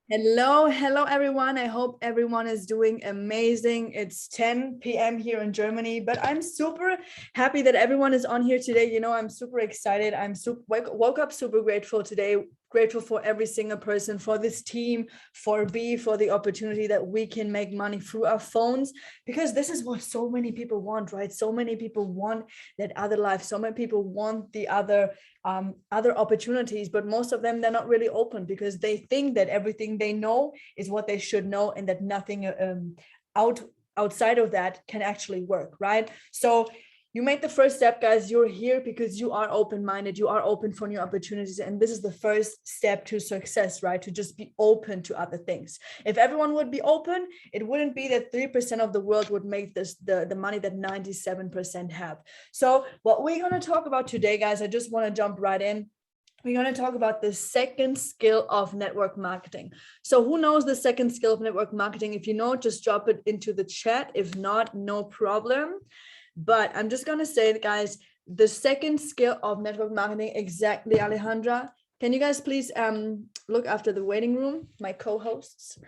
Hello everyone. I hope everyone is doing amazing. It's 10 p.m. here in Germany, but I'm super happy that everyone is on here today. I'm super excited. I'm woke up super grateful today. Grateful for every single person, for this team, for the opportunity that we can make money through our phones, because this is what so many people want, right? So many people want that other life. So many people want the other opportunities, but most of them, they're not really open because they think that everything they know is what they should know, and that nothing outside of that can actually work, right? So you made the first step, guys. You're here because you are open-minded, you are open for new opportunities, and this is the first step to success, right? To just be open to other things. If everyone would be open, it wouldn't be that 3% of the world would make this the money that 97% have. So what we're going to talk about today, guys, I just want to jump right in. We're going to talk about the second skill of network marketing. So who knows the second skill of network marketing? If you know, just drop it into the chat. If not, no problem. But I'm just going to say, guys, the second skill of network marketing, exactly, Alejandra. Can you guys please look after the waiting room, my co-hosts?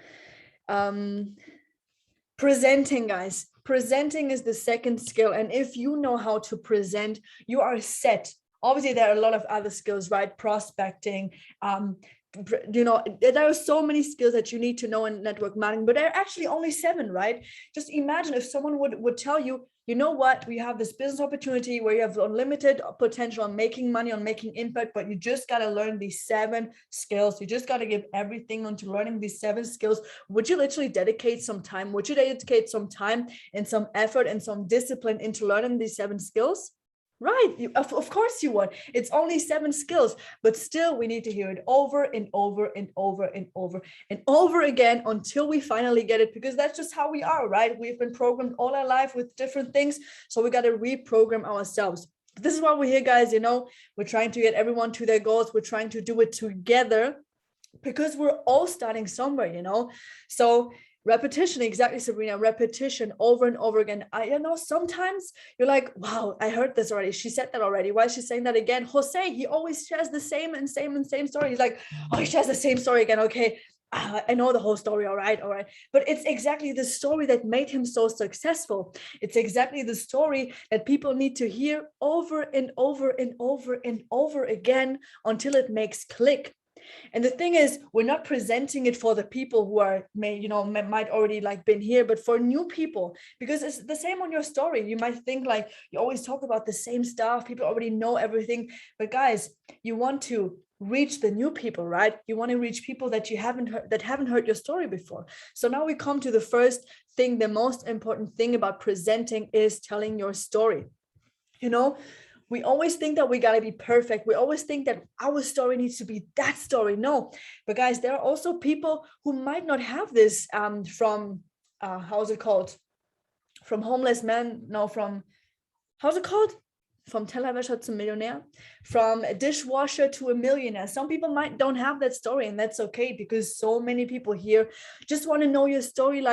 Presenting, guys. Presenting is the second skill. And if you know how to present, you are set. Obviously, there are a lot of other skills, right? Prospecting, there are so many skills that you need to know in network marketing, but there are actually only 7, right? Just imagine if someone would tell you, you know what, we have this business opportunity where you have unlimited potential on making money, on making impact, but you just got to learn these 7 skills. You just got to give everything onto learning these 7 skills. Would you literally dedicate some time? Would you dedicate some time and some effort and some discipline into learning these 7 skills? Right, of course you would. It's only 7 skills, but still we need to hear it over and over and over and over and over again until we finally get it, because that's just how we are, right? We've been programmed all our life with different things, so we got to reprogram ourselves. This is why we're here, guys. We're trying to get everyone to their goals. We're trying to do it together because we're all starting somewhere, so repetition, exactly, Sabrina. Repetition over and over again. Sometimes you're like, wow, I heard this already. She said that already. Why is she saying that again? Jose, he always shares the same story. He's like, oh, he shares the same story again. Okay, I know the whole story. All right. But it's exactly the story that made him so successful. It's exactly the story that people need to hear over and over and over and over again until it makes click. And the thing is, we're not presenting it for the people who are might already been here, but for new people, because it's the same on your story. You might think you always talk about the same stuff. People already know everything. But guys, you want to reach the new people, right? You want to reach people that you haven't heard your story before. So now we come to the first thing. The most important thing about presenting is telling your story. We always think that we got to be perfect. We always think that our story needs to be that story. No, but guys, there are also people who might not have this from, how's it called? From homeless men. No, from, how's it called? From Tellerwäscher to millionaire, from a dishwasher to a millionaire. Some people don't have that story, and that's okay, because so many people here just want to know your story.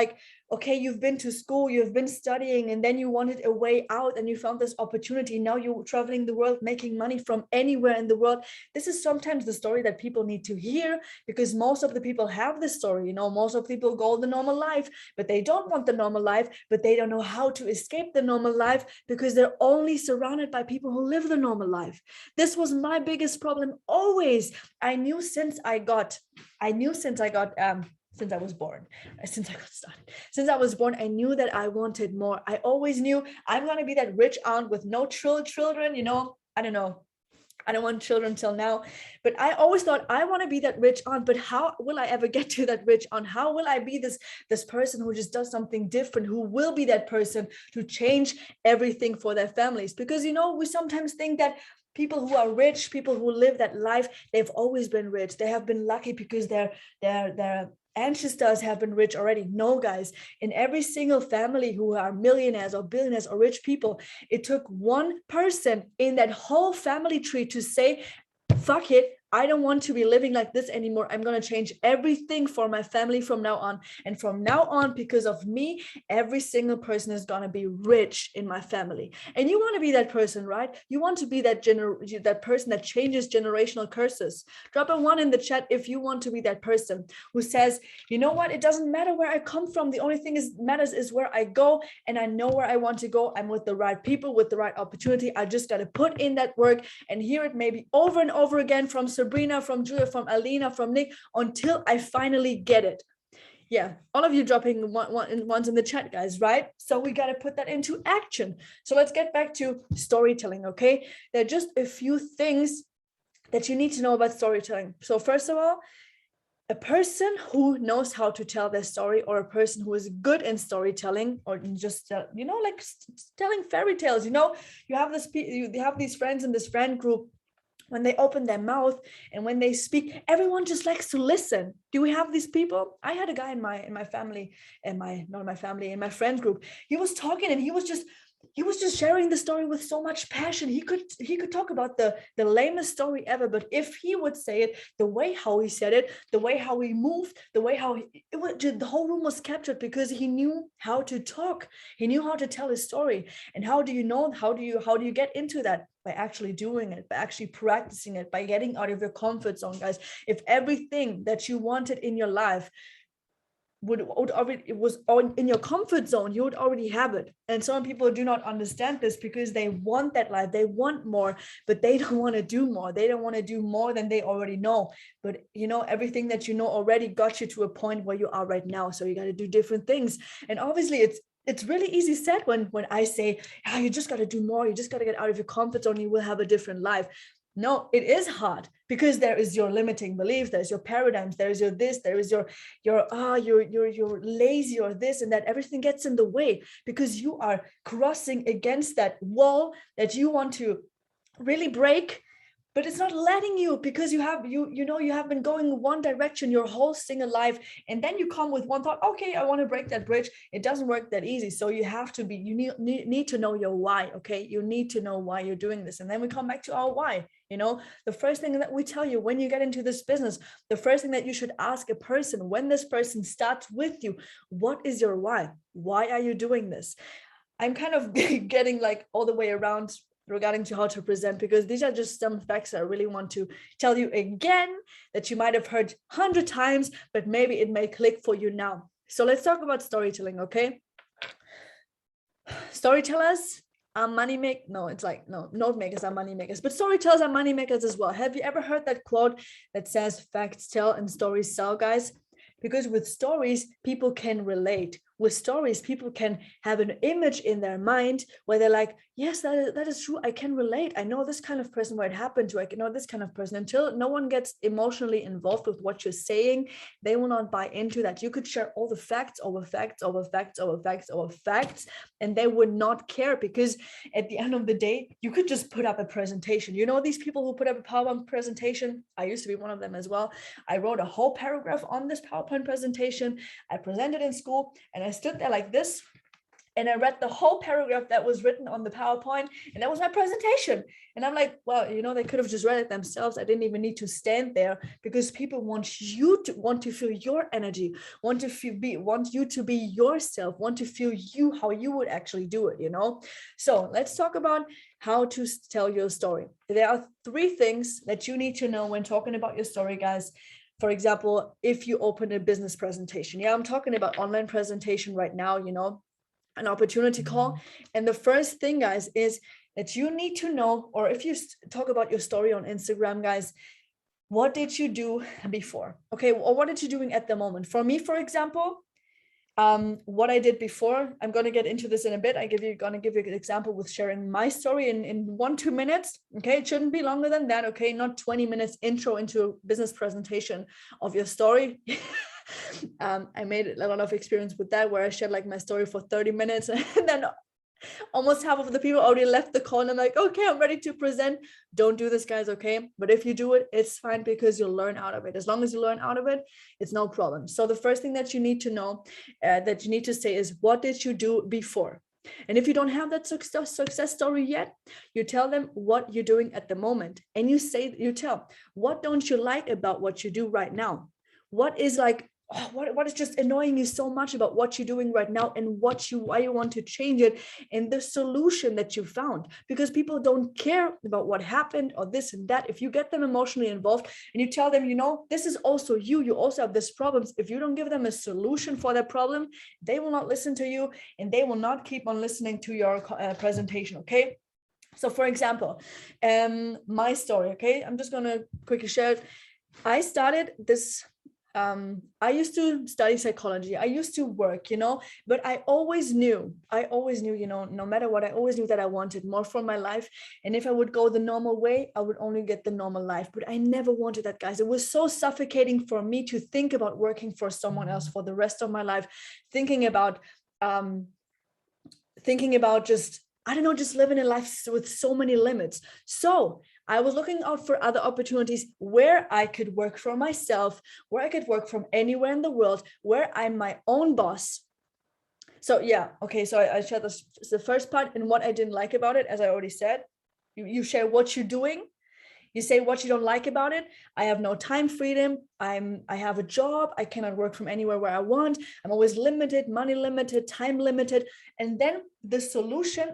Okay, you've been to school, you've been studying, and then you wanted a way out and you found this opportunity. Now you're traveling the world, making money from anywhere in the world. This is sometimes the story that people need to hear, because most of the people have this story. Most of the people go the normal life, but they don't want the normal life, but they don't know how to escape the normal life because they're only surrounded by people who live the normal life. This was my biggest problem always. I knew since I was born, since I was born, I knew that I wanted more. I always knew I'm going to be that rich aunt with no children. I don't know. I don't want children till now, but I always thought I want to be that rich aunt. But how will I ever get to that rich aunt? How will I be this person who just does something different, who will be that person to change everything for their families? Because we sometimes think that people who are rich, people who live that life, they've always been rich. They have been lucky because their ancestors have been rich already. No, guys, in every single family who are millionaires or billionaires or rich people, it took one person in that whole family tree to say, fuck it, I don't want to be living like this anymore. I'm going to change everything for my family from now on. And from now on, because of me, every single person is going to be rich in my family. And you want to be that person, right? You want to be that that person that changes generational curses. Drop a 1 in the chat if you want to be that person who says, you know what? It doesn't matter where I come from. The only thing is matters is where I go, and I know where I want to go. I'm with the right people, with the right opportunity. I just got to put in that work and hear it maybe over and over again from Sabrina, from Julia, from Alina, from Nick, until I finally get it. Yeah, all of you dropping ones in the chat, guys, right? So we got to put that into action. So let's get back to storytelling, okay? There are just a few things that you need to know about storytelling. So first of all, a person who knows how to tell their story, or a person who is good in storytelling, or just like telling fairy tales. You have you have these friends in this friend group. When they open their mouth and when they speak, everyone just likes to listen. Do we have these people? I had a guy in my family, in my friend group. He was talking and he was just sharing the story with so much passion. He could talk about the lamest story ever, but if he would say it, the way how he said it, the way how he moved, the way how the whole room was captured, because he knew how to talk. He knew how to tell his story. And how do you get into that? By actually doing it, by actually practicing it, by getting out of your comfort zone, guys. If everything that you wanted in your life was in your comfort zone, you would already have it. And some people do not understand this because they want that life, they want more, but they don't want to do more. They don't want to do more than they already know. But everything that you know already got you to a point where you are right now. So you got to do different things. And obviously it's really easy said when I say, you just got to do more, you just got to get out of your comfort zone, you will have a different life. No, it is hard, because there is your limiting beliefs, there's your paradigms, there is your this, there is you're lazy, or this and that. Everything gets in the way because you are crossing against that wall that you want to really break, but it's not letting you, because you have been going one direction your whole single life, and then you come with one thought, okay, I want to break that bridge. It doesn't work that easy. So you need to know your why. Okay, you need to know why you're doing this. And then we come back to our why. The first thing that we tell you when you get into this business, the first thing that you should ask a person when this person starts with you, what is your why? Why are you doing this? I'm kind of getting like all the way around regarding to how to present, because these are just some facts I really want to tell you again that you might have heard 100 times, but maybe it may click for you now. So let's talk about storytelling, okay? Storytellers are money make. No, it's like, no, note makers are money makers, but storytellers are money makers as well. Have you ever heard that quote that says facts tell and stories sell, guys? Because with stories, people can relate. With stories, people can have an image in their mind where they're like, yes, that is true. I can relate. I know this kind of person where it happened to. I know this kind of person. Until no one gets emotionally involved with what you're saying, they will not buy into that. You could share all the facts over facts over facts over facts over facts, and they would not care, because at the end of the day, you could just put up a presentation. These people who put up a PowerPoint presentation, I used to be one of them as well. I wrote a whole paragraph on this PowerPoint presentation. I presented in school, and I stood there like this, and I read the whole paragraph that was written on the PowerPoint, and that was my presentation. And I'm like, well, they could have just read it themselves. I didn't even need to stand there, because people want to feel your energy, want you to be yourself, want to feel you, how you would actually do it, So let's talk about how to tell your story. There are 3 things that you need to know when talking about your story, guys. For example, if you open a business presentation, I'm talking about online presentation right now, an opportunity call. And the first thing, guys, is that you need to know, or if you talk about your story on Instagram, guys, what did you do before? Okay, or what are you doing at the moment? For me, for example, what I did before, I'm going to get into this in a bit. Going to give you an example with sharing my story in 1-2 minutes. Okay, it shouldn't be longer than that. Okay, not 20 minutes intro into a business presentation of your story. I made a lot of experience with that, where I shared like my story for 30 minutes, and then almost half of the people already left the call, and I'm like, okay, I'm ready to present. Don't do this, guys, okay? But if you do it, it's fine, because you'll learn out of it. As long as you learn out of it, it's no problem. So the first thing that you need to know, that you need to say is, what did you do before? And if you don't have that success story yet, you tell them what you're doing at the moment. And you tell, what don't you like about what you do right now? What is like, oh, what is just annoying you so much about what you're doing right now, and why you want to change it, and the solution that you found. Because people don't care about what happened or this and that. If you get them emotionally involved and you tell them, this is also you also have this problems. If you don't give them a solution for that problem, they will not listen to you, and they will not keep on listening to your presentation. Okay. So for example, my story, okay, I'm just going to quickly share it. I started this, I used to study psychology. I used to work, but I always knew, no matter what, I always knew that I wanted more from my life. And if I would go the normal way, I would only get the normal life. But I never wanted that, guys. It was so suffocating for me to think about working for someone else for the rest of my life, thinking about just, I don't know, just living a life with so many limits. So I was looking out for other opportunities where I could work for myself, where I could work from anywhere in the world, where I'm my own boss. So yeah, okay, so I shared this, the first part, and what I didn't like about it, as I already said. You share what you're doing. You say what you don't like about it. I have no time freedom. I have a job. I cannot work from anywhere where I want. I'm always limited, money limited, time limited. And then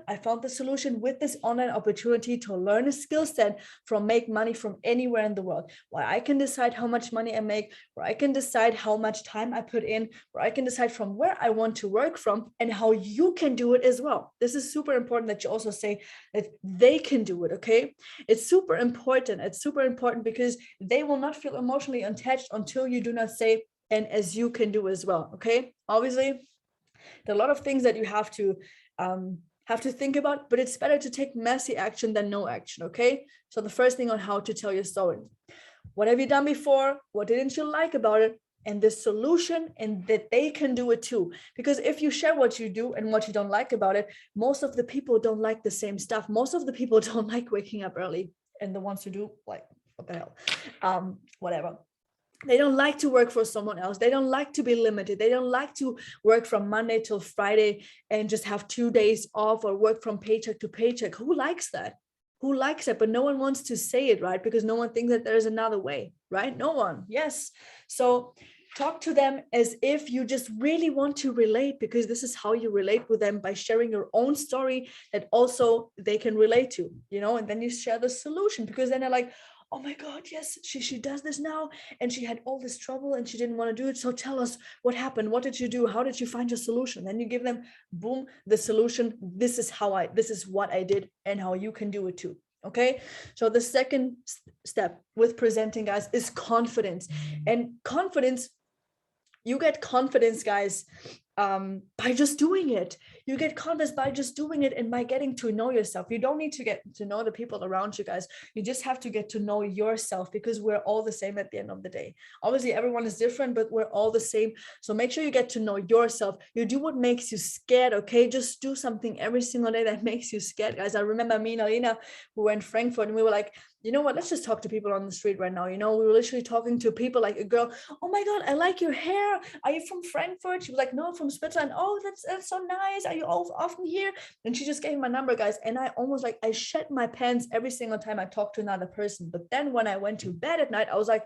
I found the solution with this online opportunity to learn a skill set make money from anywhere in the world, where I can decide how much money I make, where I can decide how much time I put in, where I can decide from where I want to work from, and how you can do it as well. This is super important that you also say that they can do it. Okay. It's super important. It's super important because they will not feel emotionally attached until you do not say, and as you can do as well. Okay. Obviously, there are a lot of things that you have to think about, but it's better to take messy action than no action. Okay. So the first thing on how to tell your story. What have you done before? What didn't you like about it? And the solution, and that they can do it too. Because if you share what you do and what you don't like about it, most of the people don't like the same stuff. Most of the people don't like waking up early. And the ones who do, like, what the hell? Whatever. They don't like to work for someone else. They don't like to be limited. They don't like to work from Monday till Friday and just have 2 days off, or work from paycheck to paycheck. Who likes that? Who likes it? But no one wants to say it, right? Because no one thinks that there's another way, right? No one. Yes. So talk to them as if you just really want to relate, because this is how you relate with them, by sharing your own story that also they can relate to, and then you share the solution, because then they're like, oh my God, yes, she does this now, and she had all this trouble and she didn't want to do it. So tell us what happened. What did you do? How did you find your solution? Then you give them, boom, the solution. This is what I did, and how you can do it too. Okay. So the second step with presenting, guys, is confidence. And confidence, you get confidence, guys, by just doing it. You get confidence by just doing it, and by getting to know yourself. You don't need to get to know the people around you, guys. You just have to get to know yourself, because we're all the same at the end of the day. Obviously, everyone is different, but we're all the same. So make sure you get to know yourself. You do what makes you scared, okay? Just do something every single day that makes you scared, guys. I remember me and Alina, we were in Frankfurt, and we were like, you know what, let's just talk to people on the street right now. We were literally talking to people, like a girl, oh my God, I like your hair. Are you from Frankfurt? She was like, no, from Switzerland. Oh, that's so nice. Are you often here? And she just gave me my number, guys. And I almost, like, I shed my pants every single time I talked to another person. But then when I went to bed at night, I was like,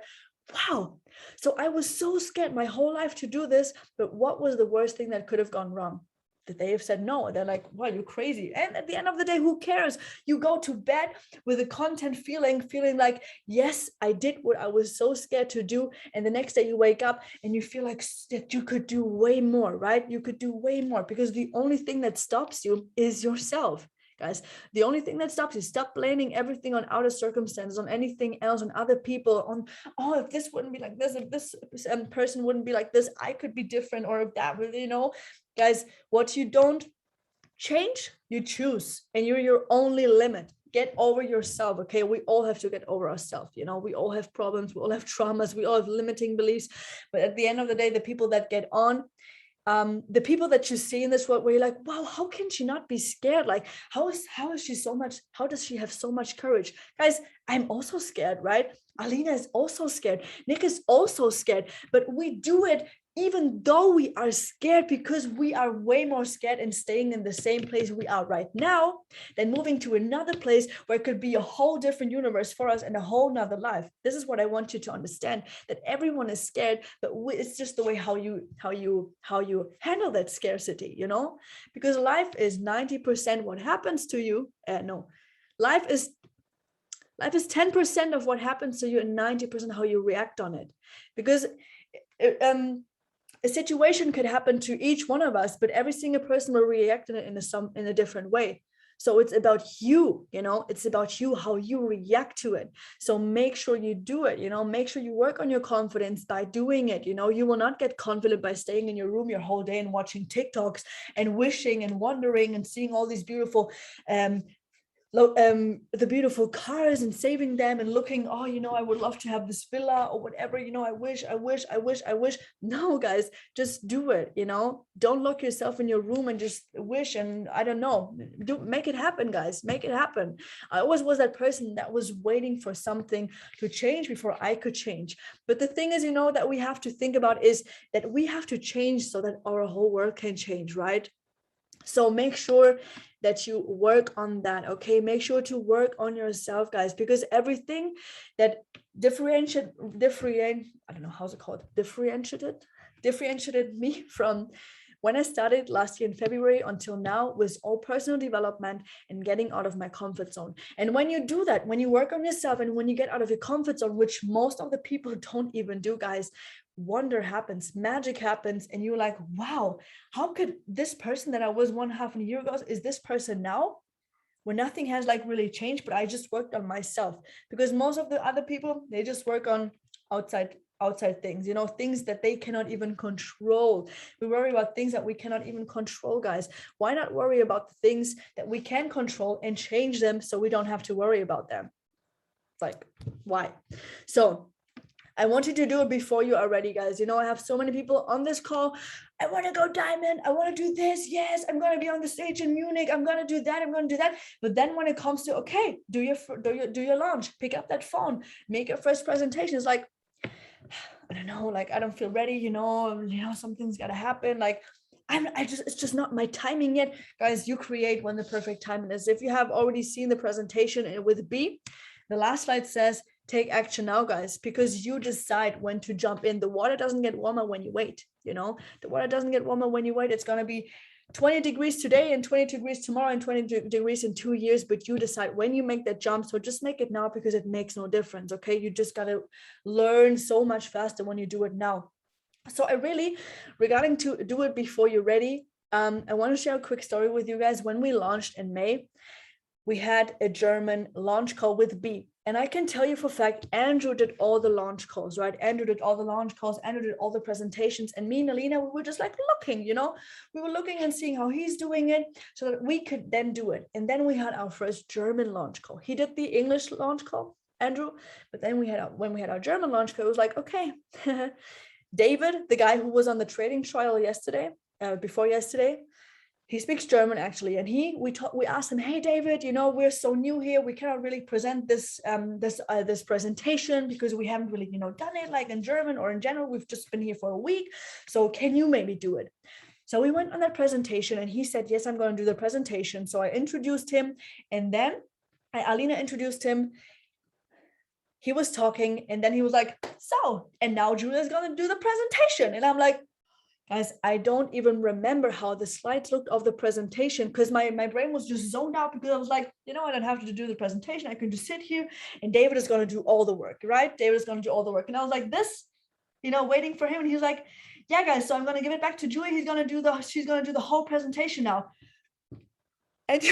wow. So I was so scared my whole life to do this. But what was the worst thing that could have gone wrong? That they have said no. They're like, well, you're crazy. And at the end of the day, who cares? You go to bed with a content feeling like, yes, I did what I was so scared to do. And the next day you wake up and you feel like that you could do way more, right? You could do way more, because the only thing that stops you is yourself. Guys, the only thing that stops you, stop blaming everything on outer circumstances, on anything else, on other people, on, oh, if this wouldn't be like this, if this person wouldn't be like this, I could be different, or if that would, guys, what you don't change, you choose, and you're your only limit. Get over yourself. Okay. We all have to get over ourselves. We all have problems. We all have traumas. We all have limiting beliefs. But at the end of the day, the people that get on, the people that you see in this world, where you're like, wow, how can she not be scared? Like, how does she have so much courage? Guys, I'm also scared, right? Alina is also scared. Nick is also scared, but we do it even though we are scared, because we are way more scared in staying in the same place we are right now than moving to another place where it could be a whole different universe for us and a whole nother life. This is what I want you to understand, that everyone is scared, but it's just the way how you handle that scarcity, you know, because life is 90% what happens to you. No, life is 10% of what happens to you and 90% how you react on it. Because a situation could happen to each one of us, but every single person will react in it in a different way. So it's about you, you know, it's about you, how you react to it. So make sure you do it, you know, make sure you work on your confidence by doing it. You know, you will not get confident by staying in your room your whole day and watching TikToks and wishing and wondering and seeing all these beautiful the beautiful cars and saving them and looking, oh, you know, I would love to have this villa or whatever, you know, I wish. No, guys, just do it, you know, don't lock yourself in your room and just wish. And I don't know, make it happen, guys, make it happen. I always was that person that was waiting for something to change before I could change. But the thing is, you know, that we have to think about is that we have to change so that our whole world can change, right? So make sure that you work on that, okay? Make sure to work on yourself, guys, because everything that differentiated me from when I started last year in February until now was all personal development and getting out of my comfort zone. And when you do that, when you work on yourself and when you get out of your comfort zone, which most of the people don't even do, guys, wonder happens, magic happens, and you're like, wow, how could this person that I was 1.5 year ago is this person now? When nothing has like really changed, but I just worked on myself. Because most of the other people, they just work on outside things, you know, things that they cannot even control. We worry about things that we cannot even control, guys. Why not worry about the things that we can control and change them so we don't have to worry about them? Like, why? So I want you to do it before you are ready, guys. You know, I have so many people on this call. I want to go diamond. I want to do this. Yes, I'm going to be on the stage in Munich. I'm going to do that. I'm going to do that. But then when it comes to, okay, do your launch, pick up that phone, make your first presentation. It's like, I don't know, like, I don't feel ready, you know, something's got to happen. Like, it's just not my timing yet. Guys, you create when the perfect timing is. If you have already seen the presentation with B, the last slide says, take action now, guys, because you decide when to jump in. The water doesn't get warmer when you wait, you know, the water doesn't get warmer when you wait. It's going to be 20 degrees today and 20 degrees tomorrow and 20 degrees in 2 years, but you decide when you make that jump. So just make it now because it makes no difference. Okay. You just got to learn so much faster when you do it now. So I really, regarding to do it before you're ready, I want to share a quick story with you guys. When we launched in May, we had a German launch call with B. And I can tell you for a fact, Andrew did all the launch calls, right? Andrew did all the launch calls, Andrew did all the presentations. And me and Alina, we were just like looking, you know, we were looking and seeing how he's doing it so that we could then do it. And then we had our first German launch call. He did the English launch call, Andrew, but then when we had our German launch call, it was like, okay, David, the guy who was on the trading trial before yesterday, he speaks German actually, and we asked him, hey David, you know, we're so new here, we cannot really present this presentation because we haven't really, you know, done it like in German or in general. We've just been here for a week, so can you maybe do it? So we went on that presentation, and he said, yes, I'm going to do the presentation. So I introduced him, and then Alina introduced him. He was talking, and then he was like, so, and now Julia's going to do the presentation, and I'm like, guys, I don't even remember how the slides looked of the presentation because my brain was just zoned out because I was like, you know, I don't have to do the presentation. I can just sit here and David is going to do all the work, right? David is going to do all the work. And I was like this, you know, waiting for him. And he's like, yeah, guys, so I'm going to give it back to Julie. She's going to do the whole presentation now. And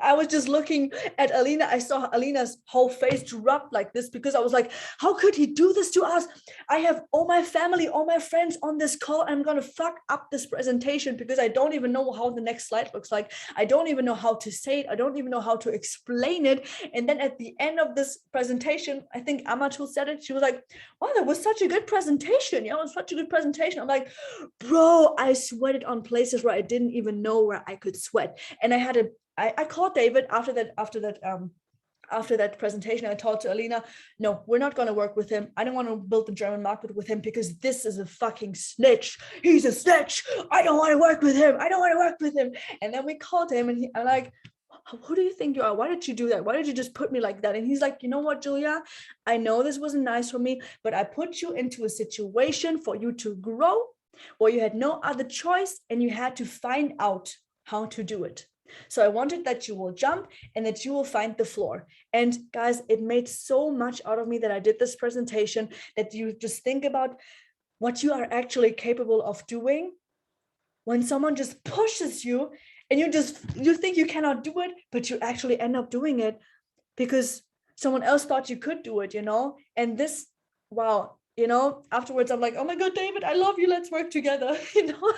I was just looking at Alina. I saw Alina's whole face drop like this because I was like, how could he do this to us? I have all my family, all my friends on this call. I'm going to fuck up this presentation because I don't even know how the next slide looks like. I don't even know how to say it. I don't even know how to explain it. And then at the end of this presentation, I think Amatul said it. She was like, wow, that was such a good presentation. You know, it was such a good presentation. I'm like, bro, I sweated on places where I didn't even know where I could sweat. And I called David after that after that presentation, I told to Alina, no, we're not going to work with him. I don't want to build the German market with him because this is a fucking snitch. He's a snitch. I don't want to work with him. I don't want to work with him. And then we called him and I'm like, who do you think you are? Why did you do that? Why did you just put me like that? And he's like, you know what, Julia, I know this wasn't nice for me, but I put you into a situation for you to grow where you had no other choice and you had to find out how to do it. So I wanted that you will jump and that you will find the floor. And guys, it made so much out of me that I did this presentation, that you just think about what you are actually capable of doing when someone just pushes you and you think you cannot do it, but you actually end up doing it because someone else thought you could do it, you know? And this, wow, you know, afterwards I'm like, oh my God, David, I love you. Let's work together, you know?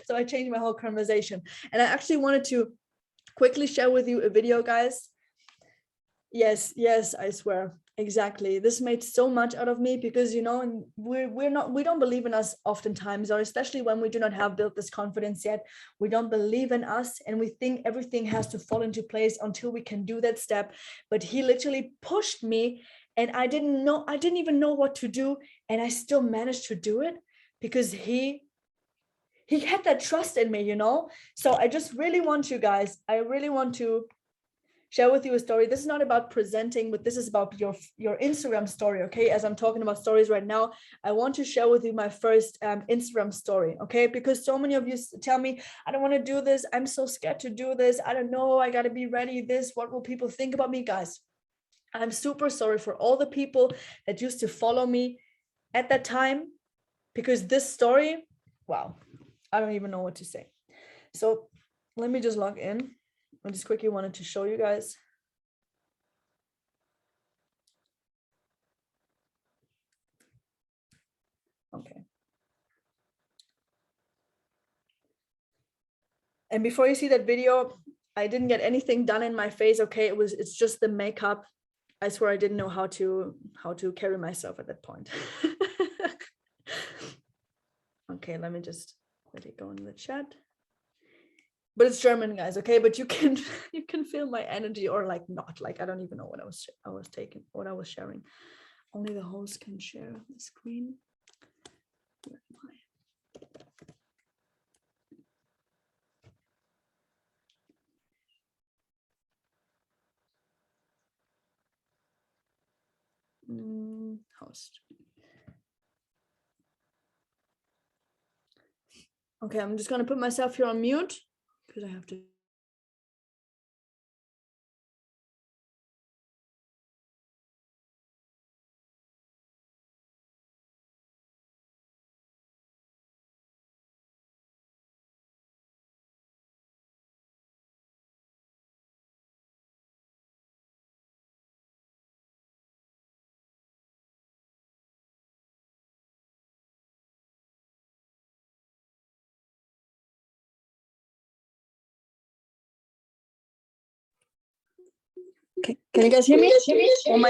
So I changed my whole conversation. And I actually wanted to quickly share with you a video, guys. Yes, I swear. Exactly. This made so much out of me because, you know, we don't believe in us oftentimes, or especially when we do not have built this confidence yet. We don't believe in us and we think everything has to fall into place until we can do that step. But he literally pushed me and I didn't even know what to do. And I still managed to do it because he had that trust in me, you know? So I just really want you guys, I really want to share with you a story. This is not about presenting, but this is about your Instagram story, okay? As I'm talking about stories right now, I want to share with you my first Instagram story, okay? Because so many of you tell me, I don't want to do this. I'm so scared to do this. I don't know. I got to be ready. What will people think about me? Guys, I'm super sorry for all the people that used to follow me at that time, because this story, wow, I don't even know what to say. So let me just log in. I just quickly wanted to show you guys. Okay. And before you see that video, I didn't get anything done in my face. Okay, it's just the makeup. I swear I didn't know how to carry myself at that point. Okay, let me just let it go in the chat. But it's German, guys, okay? But you can feel my energy, or like not, like I don't even know what what I was sharing. Only the host can share the screen. Where am I? Host. Okay, I'm just gonna put myself here on mute because I have to. Okay, can you guys hear me? Oh my.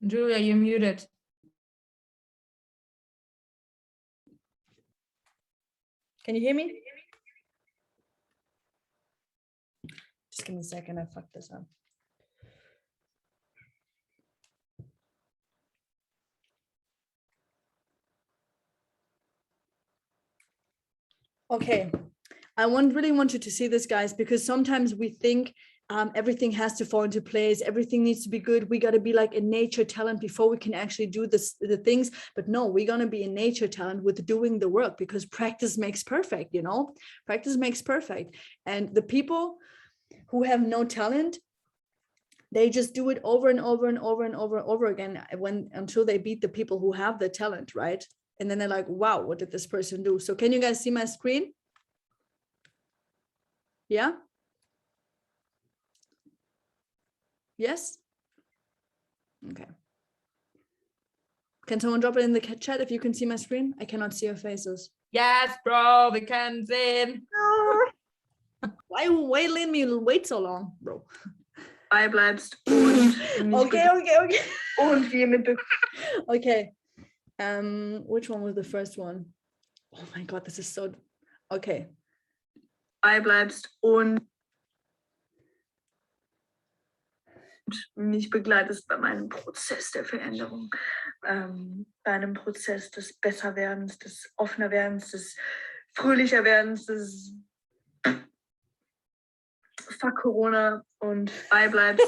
Julia, you're muted. Can you hear me? Just give me a second. I fucked this up. Okay, I really want you to see this, guys, because sometimes we think everything has to fall into place. Everything needs to be good. We got to be like a nature talent before we can actually do the things. But no, we're going to be a nature talent with doing the work, because practice makes perfect, you know, practice makes perfect. And the people who have no talent, they just do it over and over and over and over and over again until they beat the people who have the talent, right? And then they're like, wow, what did this person do? So can you guys see my screen? Yeah. Yes. Okay. Can someone drop it in the chat if you can see my screen? I cannot see your faces. Yes, bro, wir können sehen. Why let me wait so long, bro? Bleibst und Okay. und wir mit Okay. Which one was the first one? Oh my god, this is so okay. Bleibst und mich begleitest bei meinem Prozess der Veränderung, bei einem Prozess des Besserwerdens, des offener Werdens, des fröhlicher Werdens, des Fuck Corona und beibleibst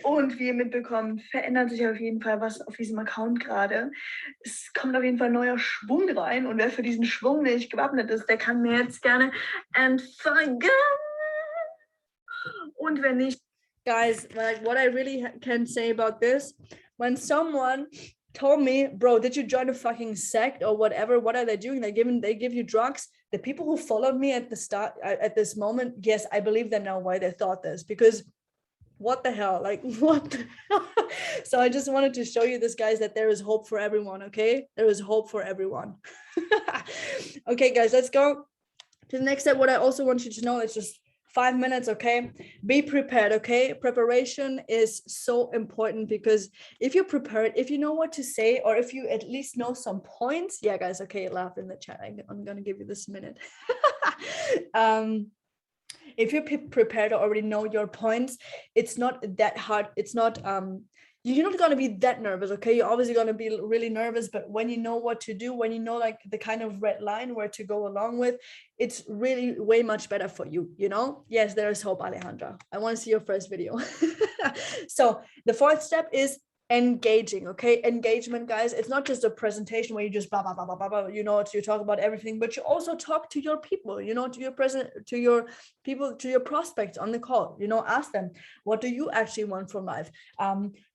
und wie ihr mitbekommt, verändert sich auf jeden Fall was auf diesem Account gerade. Es kommt auf jeden Fall neuer Schwung rein und wer für diesen Schwung nicht gewappnet ist, der kann mir jetzt gerne entfolgen. Und wenn nicht, guys, like what I really can say about this, when someone told me, bro, did you join a fucking sect or whatever? What are they doing? They give you drugs. The people who followed me at the start, at this moment, yes, I believe they know why they thought this, because what the hell, like what the hell? So I just wanted to show you this, guys, that there is hope for everyone. Okay, there is hope for everyone. Okay, guys, let's go to the next step. What I also want you to know is just 5 minutes, okay? Be prepared, okay? Preparation is so important, because if you're prepared, if you know what to say, or if you at least know some points, yeah, guys, okay, laugh in the chat. I'm gonna give you this minute. If you're prepared to already know your points, it's not that hard. It's not you're not going to be that nervous, okay? You're obviously going to be really nervous, but when you know what to do, when you know like the kind of red line where to go along with, it's really way much better for you, you know? Yes, there is hope, Alejandra. I want to see your first video. So the fourth step is engaging, okay? Engagement, guys, it's not just a presentation where you just blah blah blah blah blah, blah, you know, you talk about everything, but you also talk to your people, you know, to your people, to your prospects on the call, you know, ask them, what do you actually want from life?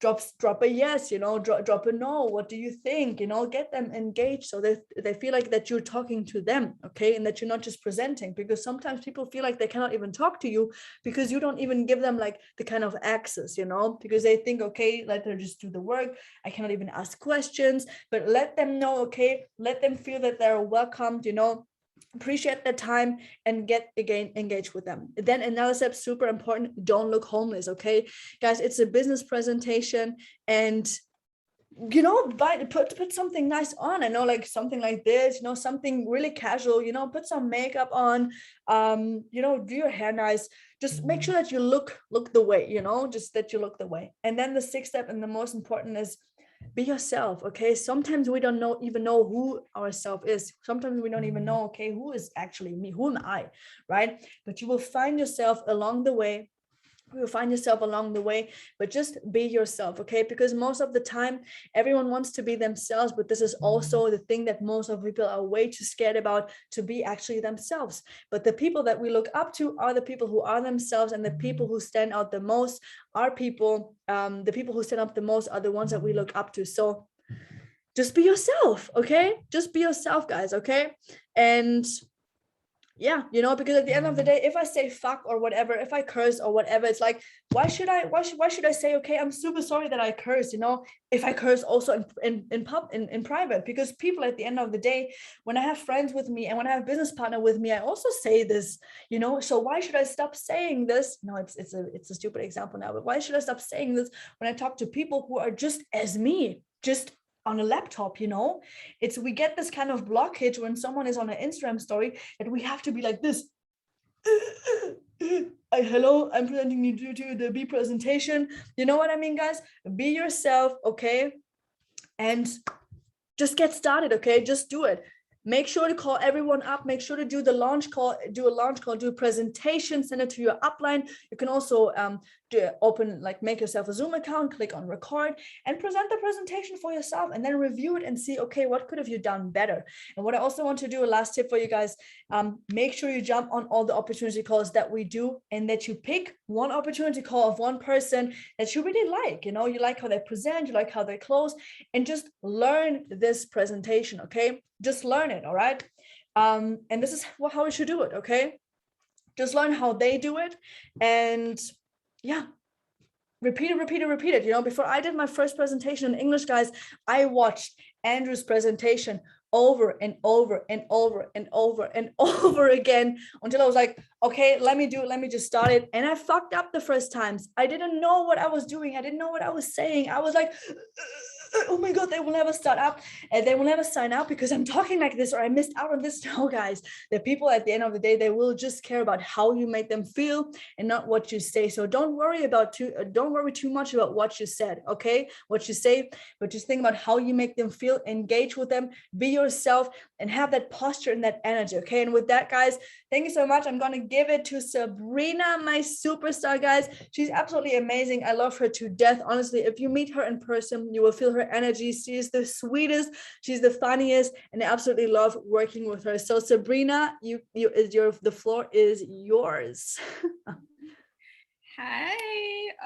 Drop a yes, you know, drop a no, what do you think, you know, get them engaged so that they feel like that you're talking to them, okay, and that you're not just presenting, because sometimes people feel like they cannot even talk to you because you don't even give them like the kind of access, you know, because they think, okay, let them just do the work, I cannot even ask questions. But let them know, okay, let them feel that they're welcomed, you know, appreciate their time and get again engaged with them. Then another step, super important, don't look homeless, okay, guys, it's a business presentation, and you know, put something nice on. I know, like something like this, you know, something really casual, you know, put some makeup on, you know, do your hair nice, just make sure that you look the way, you know, just that you look the way. And then the sixth step, and the most important, is be yourself, okay? Sometimes we don't even know who ourselves is. Sometimes we don't even know, okay, who is actually me, who am I, right? But you will find yourself along the way. You will find yourself along the way, but just be yourself, okay? Because most of the time, everyone wants to be themselves, but this is also the thing that most of people are way too scared about, to be actually themselves. But the people that we look up to are the people who are themselves, and the people who stand out the most are people, the people who stand up the most are the ones that we look up to. So just be yourself, okay? Just be yourself, guys, okay? And yeah, you know, because at the end of the day, if I say fuck or whatever, if I curse or whatever, it's like, why should I say, okay, I'm super sorry that I curse, you know, if I curse also in private, because people at the end of the day, when I have friends with me and when I have business partner with me, I also say this, you know, so why should I stop saying this? No, it's a stupid example now, but why should I stop saying this when I talk to people who are just as me, just on a laptop, you know? We get this kind of blockage when someone is on an Instagram story that we have to be like this. Hello, I'm presenting you to the B presentation. You know what I mean, guys? Be yourself, okay? And just get started, okay? Just do it. Make sure to call everyone up. Make sure to do a launch call, do a presentation, send it to your upline. You can also make yourself a Zoom account, click on record, and present the presentation for yourself, and then review it and see, okay, what could have you done better? And what I also want to do, a last tip for you guys, make sure you jump on all the opportunity calls that we do, and that you pick one opportunity call of one person that you really like, you know, you like how they present, you like how they close, and just learn this presentation, okay? Just learn it, all right? And this is how we should do it, okay? Just learn how they do it, and yeah, repeat it. You know, before I did my first presentation in English, guys, I watched Andrew's presentation over and over and over and over and over again until I was like, okay, let me just start it. And I fucked up the first times. I didn't know what I was doing. I didn't know what I was saying. I was like, oh my God, they will never start up and they will never sign up because I'm talking like this or I missed out on this. No, guys, the people at the end of the day, they will just care about how you make them feel and not what you say. So don't worry too much about what you said, okay? What you say, but just think about how you make them feel, engage with them, be yourself, and have that posture and that energy, okay? And with that, guys, thank you so much. I'm going to give it to Sabrina, my superstar, guys. She's absolutely amazing. I love her to death. Honestly, if you meet her in person, you will feel her energy. She is the sweetest. She's the funniest, and I absolutely love working with her. So Sabrina, the floor is yours. Hi.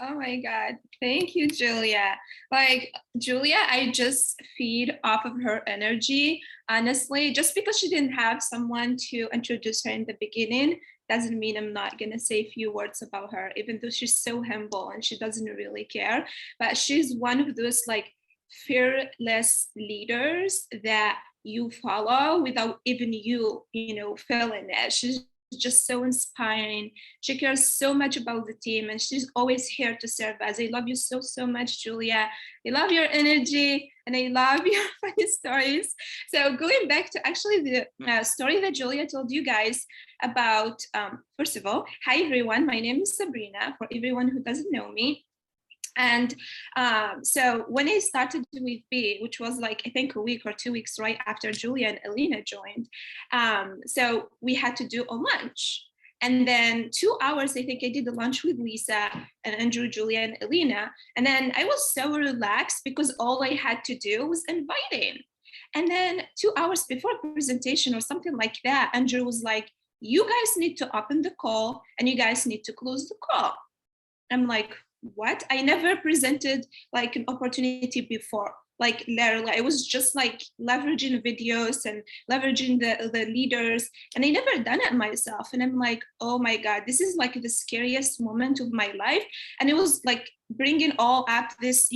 Oh my God. Thank you, Julia. Like, Julia, I just feed off of her energy. Honestly, just because she didn't have someone to introduce her in the beginning doesn't mean I'm not going to say a few words about her, even though she's so humble and she doesn't really care. But she's one of those like fearless leaders that you follow without even you feeling it. She's just so inspiring. She cares so much about the team and she's always here to serve us. I love you so much, Julia. I love your energy and I love your funny stories. So going back to actually the story that Julia told you guys about, first of all, hi everyone, my name is Sabrina, for everyone who doesn't know me. And so when I started with B, which was like, I think a week or 2 weeks right after Julia and Elena joined, so we had to do a lunch. And then 2 hours, I think I did the lunch with Lisa and Andrew, Julia, and Elena. And then I was so relaxed because all I had to do was inviting. And then 2 hours before presentation or something like that, Andrew was like, you guys need to open the call and you guys need to close the call. I'm like, what? I never presented like an opportunity before. Like literally, I was just like leveraging videos and leveraging the leaders, and I never done it myself. And I'm like, oh my God, this is like the scariest moment of my life. And it was like bringing all up this,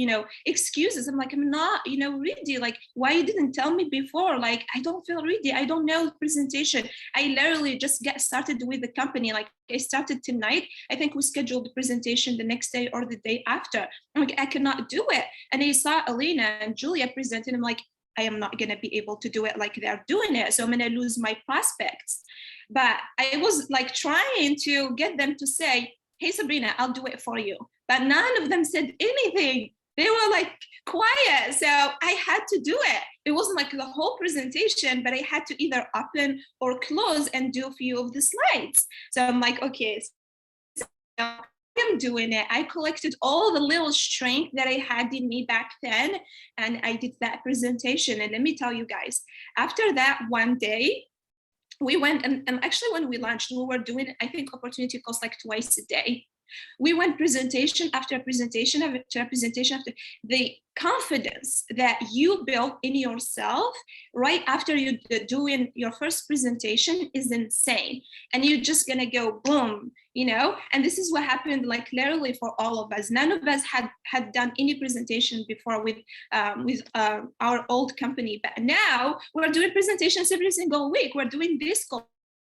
excuses. I'm like, I'm not, ready. Like, why you didn't tell me before? Like, I don't feel ready. I don't know the presentation. I literally just get started with the company. Like, I started tonight. I think we scheduled the presentation the next day or the day after. I'm like, I cannot do it. And I saw Elena and Julia presenting. I'm like, I am not going to be able to do it like they're doing it. So I'm going to lose my prospects. But I was like trying to get them to say, hey, Sabrina, I'll do it for you. But none of them said anything. They were like quiet. So I had to do it. It wasn't like the whole presentation, but I had to either open or close and do a few of the slides. So I'm like, okay, so I'm doing it. I collected all the little strength that I had in me back then, and I did that presentation. And let me tell you guys, after that one day, we went and actually when we launched, we were doing, I think, opportunity calls like twice a day. We went presentation after presentation after presentation after. The confidence that you build in yourself right after you doing your first presentation is insane, and you're just gonna go boom, and this is what happened like literally for all of us. None of us had done any presentation before with our old company, but now we're doing presentations every single week. We're doing this call,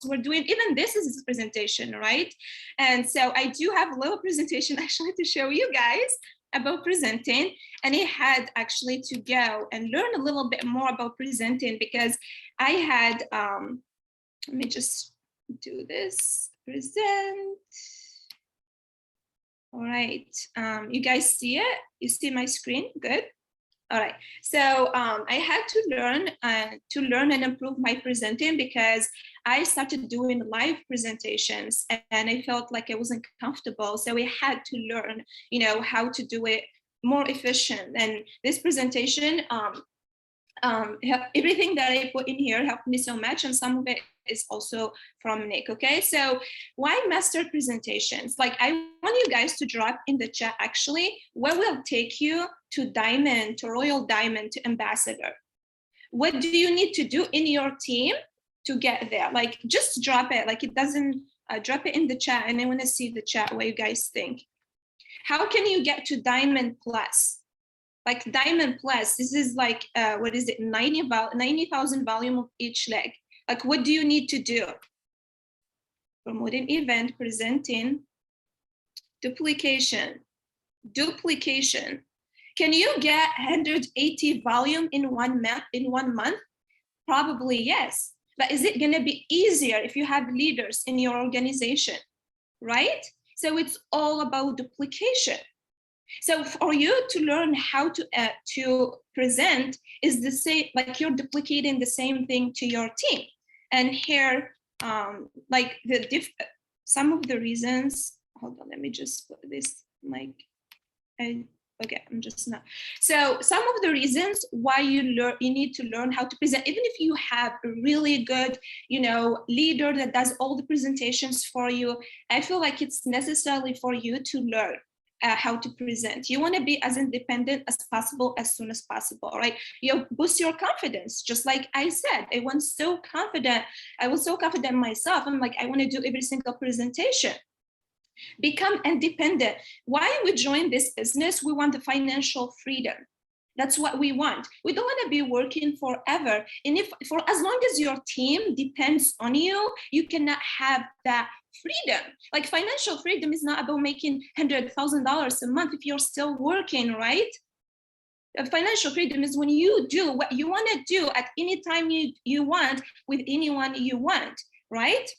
we're doing even this is a presentation, right? And so I do have a little presentation actually to show you guys about presenting, and I had actually to go and learn a little bit more about presenting because I had let me just do this, present. All right, you guys see it? You see my screen? Good. All right, so I had to learn and improve my presenting because I started doing live presentations and I felt like I wasn't comfortable. So I had to learn, how to do it more efficient. And this presentation, everything that I put in here helped me so much, and some of it is also from Nick. Okay, so why master presentations? Like, I want you guys to drop in the chat actually what will take you to diamond, to royal diamond, to ambassador. What do you need to do in your team to get there? Like, just drop it. Like, it doesn't drop it in the chat, and I want to see the chat what you guys think. How can you get to diamond plus? like Diamond Plus, this is like, what is it, 90,000 volume of each leg. Like, what do you need to do? Promoting event, presenting, duplication. Can you get 180 volume in 1 month? Probably yes. But is it going to be easier if you have leaders in your organization, right? So it's all about duplication. So for you to learn how to present is the same, like you're duplicating the same thing to your team. And here, like some of the reasons, hold on, let me just put this like, okay, I'm just not. So some of the reasons why you need to learn how to present, even if you have a really good, leader that does all the presentations for you, I feel like it's necessary for you to learn how to present. You want to be as independent as possible, as soon as possible, right? You boost your confidence. Just like I said, I was so confident myself. I'm like, I want to do every single presentation. Become independent. Why we join this business? We want the financial freedom. That's what we want. We don't want to be working forever. And if for as long as your team depends on you, you cannot have that freedom. Like financial freedom is not about making $100,000 a month if you're still working, right? Financial freedom is when you do what you want to do at any time you want with anyone you want, right?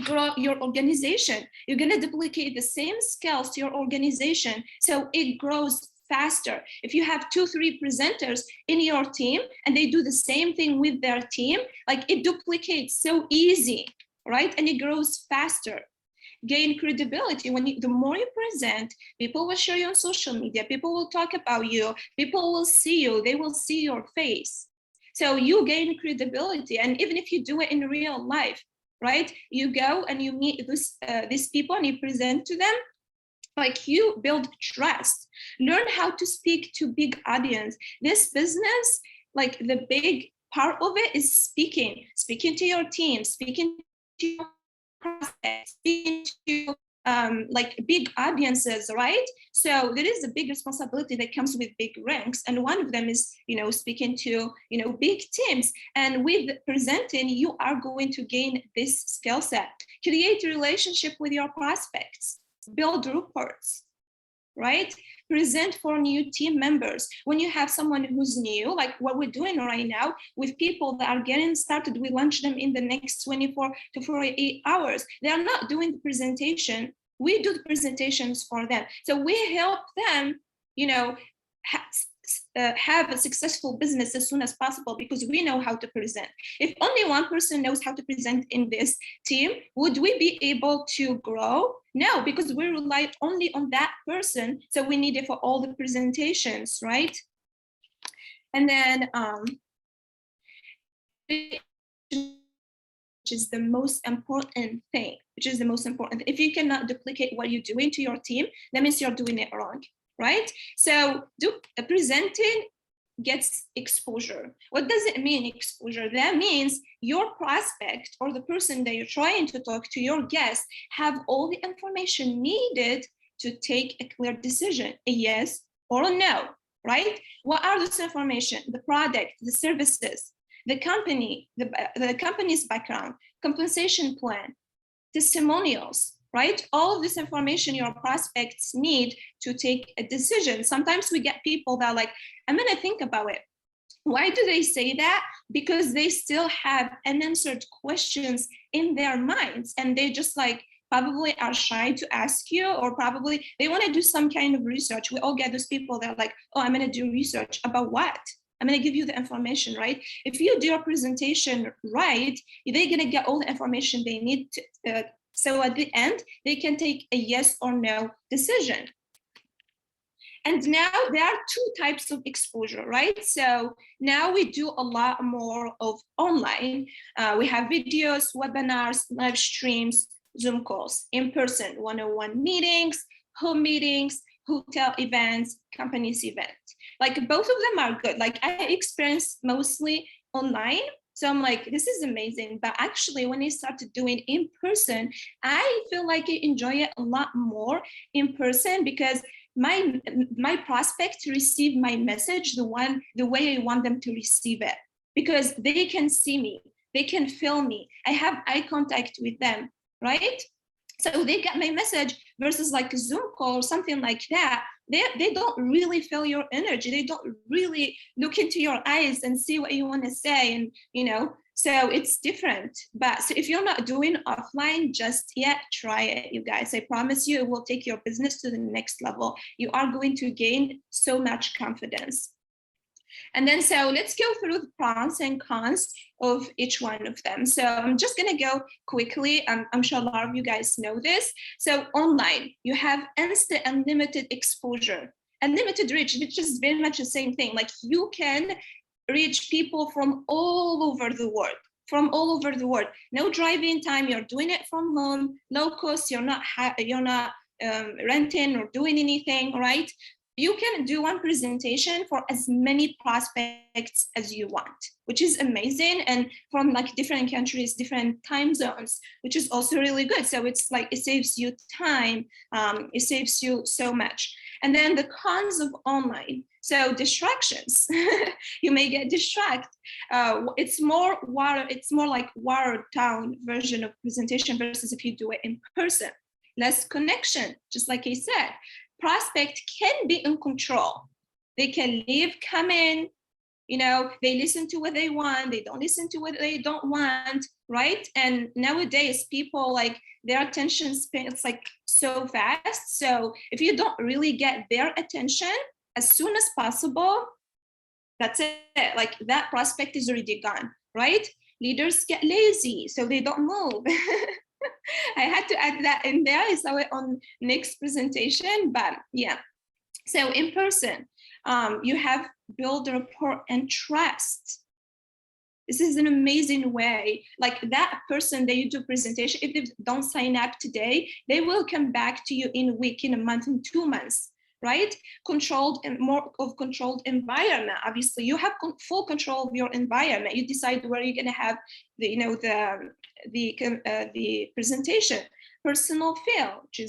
Grow your organization. You're going to duplicate the same skills to your organization so it grows faster. If you have 2-3 presenters in your team and they do the same thing with their team, like it duplicates so easy, right? And it grows faster. Gain credibility. The more you present, people will share you on social media, people will talk about you, people will see you, they will see your face. So you gain credibility. And even if you do it in real life, right? You go and you meet these people and you present to them, like you build trust. Learn how to speak to big audience. This business, like the big part of it is speaking to your team, speaking to your prospects, speaking to like big audiences, right? So there is a big responsibility that comes with big ranks, and one of them is speaking to big teams. And with presenting, you are going to gain this skill set. Create a relationship with your prospects, build reports, right? Present for new team members. When you have someone who's new, like what we're doing right now with people that are getting started, we launch them in the next 24 to 48 hours. They are not doing the presentation. We do the presentations for them. So we help them, have a successful business as soon as possible because we know how to present. If only one person knows how to present in this team, would we be able to grow? No, because we rely only on that person. So we need it for all the presentations, right? And then, which is the most important thing, If you cannot duplicate what you're doing to your team, that means you're doing it wrong, right? So presenting gets exposure. What does it mean, exposure? That means your prospect or the person that you're trying to talk to, your guest, have all the information needed to take a clear decision, a yes or a no, right? What are this information? The product, the services, the company, the company's background, compensation plan, testimonials, right? All of this information your prospects need to take a decision. Sometimes we get people that are like, I'm gonna think about it. Why do they say that? Because they still have unanswered questions in their minds, and they just like probably are shy to ask you, or probably they wanna do some kind of research. We all get those people that are like, oh, I'm gonna do research about what? I'm going to give you the information, right? If you do your presentation right, they're going to get all the information they need to, so at the end, they can take a yes or no decision. And now there are 2 types of exposure, right? So now we do a lot more of online. We have videos, webinars, live streams, Zoom calls, in-person, one-on-one meetings, home meetings, hotel events, companies events. Like both of them are good. Like I experienced mostly online. So I'm like, this is amazing. But actually when I started doing in person, I feel like I enjoy it a lot more in person because my prospects receive my message the way I want them to receive it, because they can see me, they can feel me, I have eye contact with them, right? So they get my message versus like a Zoom call or something like that. They don't really feel your energy. They don't really look into your eyes and see what you want to say. And, so it's different. But so if you're not doing offline just yet, try it, you guys. I promise you, it will take your business to the next level. You are going to gain so much confidence. And then, so let's go through the pros and cons of each one of them. So I'm just going to go quickly. I'm sure a lot of you guys know this. So online, you have instant unlimited exposure, unlimited reach, which is very much the same thing. Like you can reach people from all over the world, no driving time. You're doing it from home, low cost. You're not renting or doing anything, right? You can do one presentation for as many prospects as you want, which is amazing. And from like different countries, different time zones, which is also really good. So it's like, it saves you time. It saves you so much. And then the cons of online. So distractions, you may get distracted. It's more like watered down version of presentation versus if you do it in person. Less connection, just like I said. Prospect can be in control. They can leave, come in, they listen to what they want, they don't listen to what they don't want, right? And nowadays people, like, their attention span, it's like so fast. So if you don't really get their attention as soon as possible, that's it. Like that prospect is already gone, right? Leaders get lazy, so they don't move. I had to add that in there. I saw it on Nick's presentation, but yeah. So in person, you have build rapport and trust. This is an amazing way. Like that person that you do presentation, if they don't sign up today, they will come back to you in a week, in a month, in 2 months, right? Controlled and more of controlled environment. Obviously, you have full control of your environment. You decide where you're going to have the presentation. Personal feel, which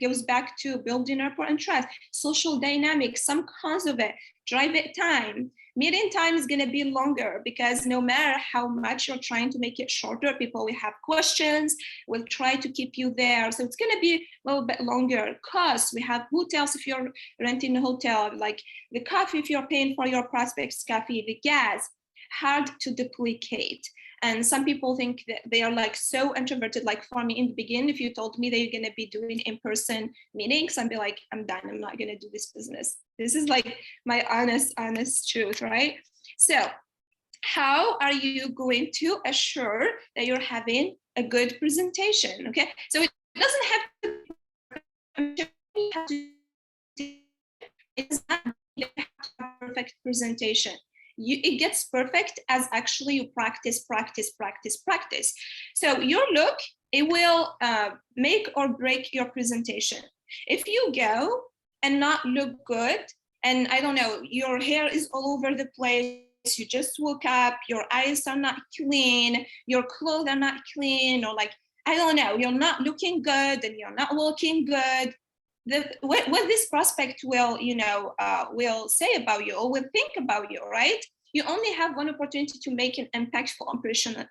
goes back to building rapport and trust. Social dynamics, some cons of it. Drive it time. Meeting time is going to be longer because no matter how much you're trying to make it shorter, people will have questions, will try to keep you there. So it's going to be a little bit longer. Cost, we have hotels if you're renting a hotel, like the coffee if you're paying for your prospects coffee, the gas, hard to duplicate. And some people think that they are like so introverted. Like for me in the beginning, if you told me that you're going to be doing in-person meetings, I'd be like, I'm done. I'm not going to do this business. This is like my honest truth, right? So how are you going to assure that you're having a good presentation? Okay, so it doesn't have to it's not a perfect presentation. It gets perfect as actually you practice. So your look, it will make or break your presentation. If you go and not look good, and I don't know, your hair is all over the place, you just woke up, your eyes are not clean, your clothes are not clean, or like, I don't know, you're not looking good and you're not walking good, what this prospect will, will say about you or will think about you, right? You only have one opportunity to make an impactful impression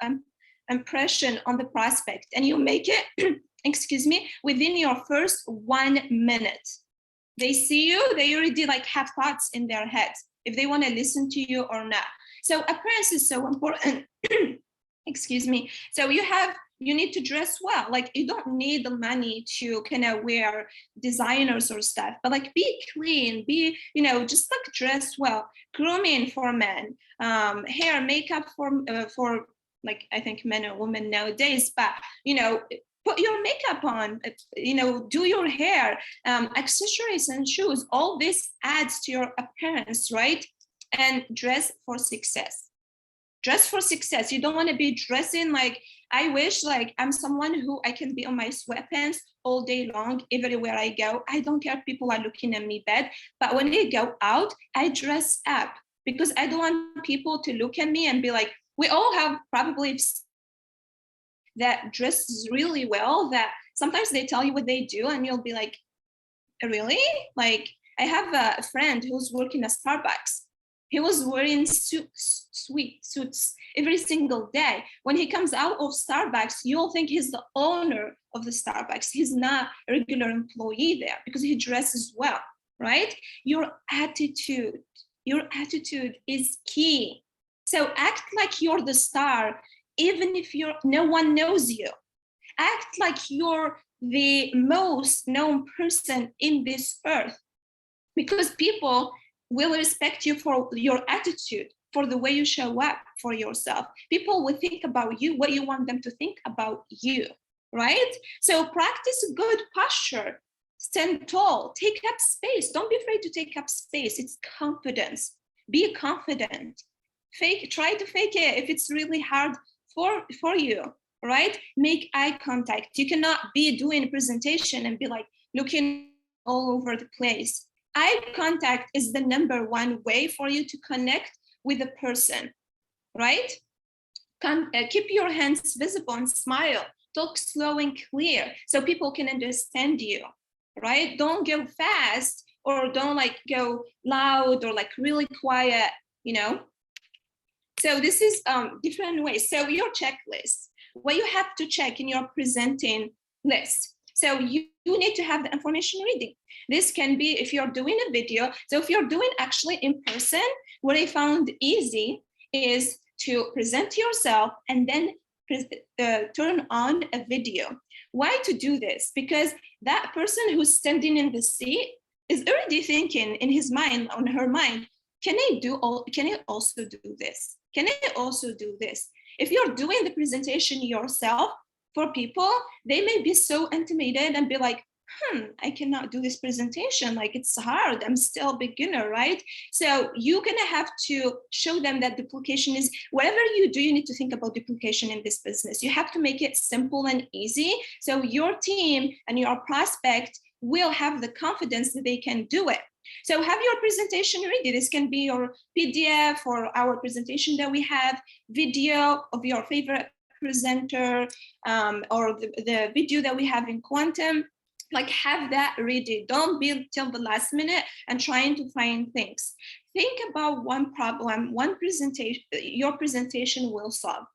on the prospect, and you make it, within your first 1 minute. They see you, they already like have thoughts in their heads if they want to listen to you or not. So appearance is so important. So you need to dress well. Like you don't need the money to kind of wear designers or stuff, but like be clean, be, just like dress well. Grooming for men, hair, makeup for like, I think men or women nowadays, but, put your makeup on, do your hair, accessories and shoes, all this adds to your appearance, right? And dress for success. Dress for success. You don't want to be dressing like, I wish like I'm someone who I can be on my sweatpants all day long, everywhere I go. I don't care if people are looking at me bad, but when I go out, I dress up because I don't want people to look at me and be like, we all have probably that dresses really well, that sometimes they tell you what they do and you'll be like, really? Like, I have a friend who's working at Starbucks. He was wearing suits every single day. When he comes out of Starbucks, you'll think he's the owner of the Starbucks. He's not a regular employee there because he dresses well, right? Your attitude is key. So act like you're the star, even if no one knows you. Act like you're the most known person in this earth, because people will respect you for your attitude, for the way you show up for yourself. People will think about you, what you want them to think about you, right? So practice good posture, stand tall, take up space. Don't be afraid to take up space. It's confidence. Be confident. Try to fake it if it's really hard for you, right? Make eye contact. You cannot be doing a presentation and be like looking all over the place. Eye contact is the #1 way for you to connect with a person, right? Keep your hands visible and smile. Talk slow and clear so people can understand you, right? Don't go fast, or don't like go loud or like really quiet, you know? So this is different ways. So your checklist, what you have to check in your presenting list. So you need to have the information reading. This can be if you're doing a video. So if you're doing actually in person, what I found easy is to present yourself and then turn on a video. Why to do this? Because that person who's standing in the seat is already thinking in his mind, on her mind, can I also do this? Can I also do this? If you're doing the presentation yourself for people, they may be so intimidated and be like, I cannot do this presentation. Like, it's hard. I'm still a beginner, right? So you're gonna have to show them that duplication is, whatever you do, you need to think about duplication in this business. You have to make it simple and easy. So your team and your prospect will have the confidence that they can do it. So have your presentation ready. This can be your PDF or our presentation that we have, video of your favorite presenter, or the video that we have in Quantum. Like, have that ready. Don't be till the last minute and trying to find things. Think about one problem, one presentation, your presentation will solve.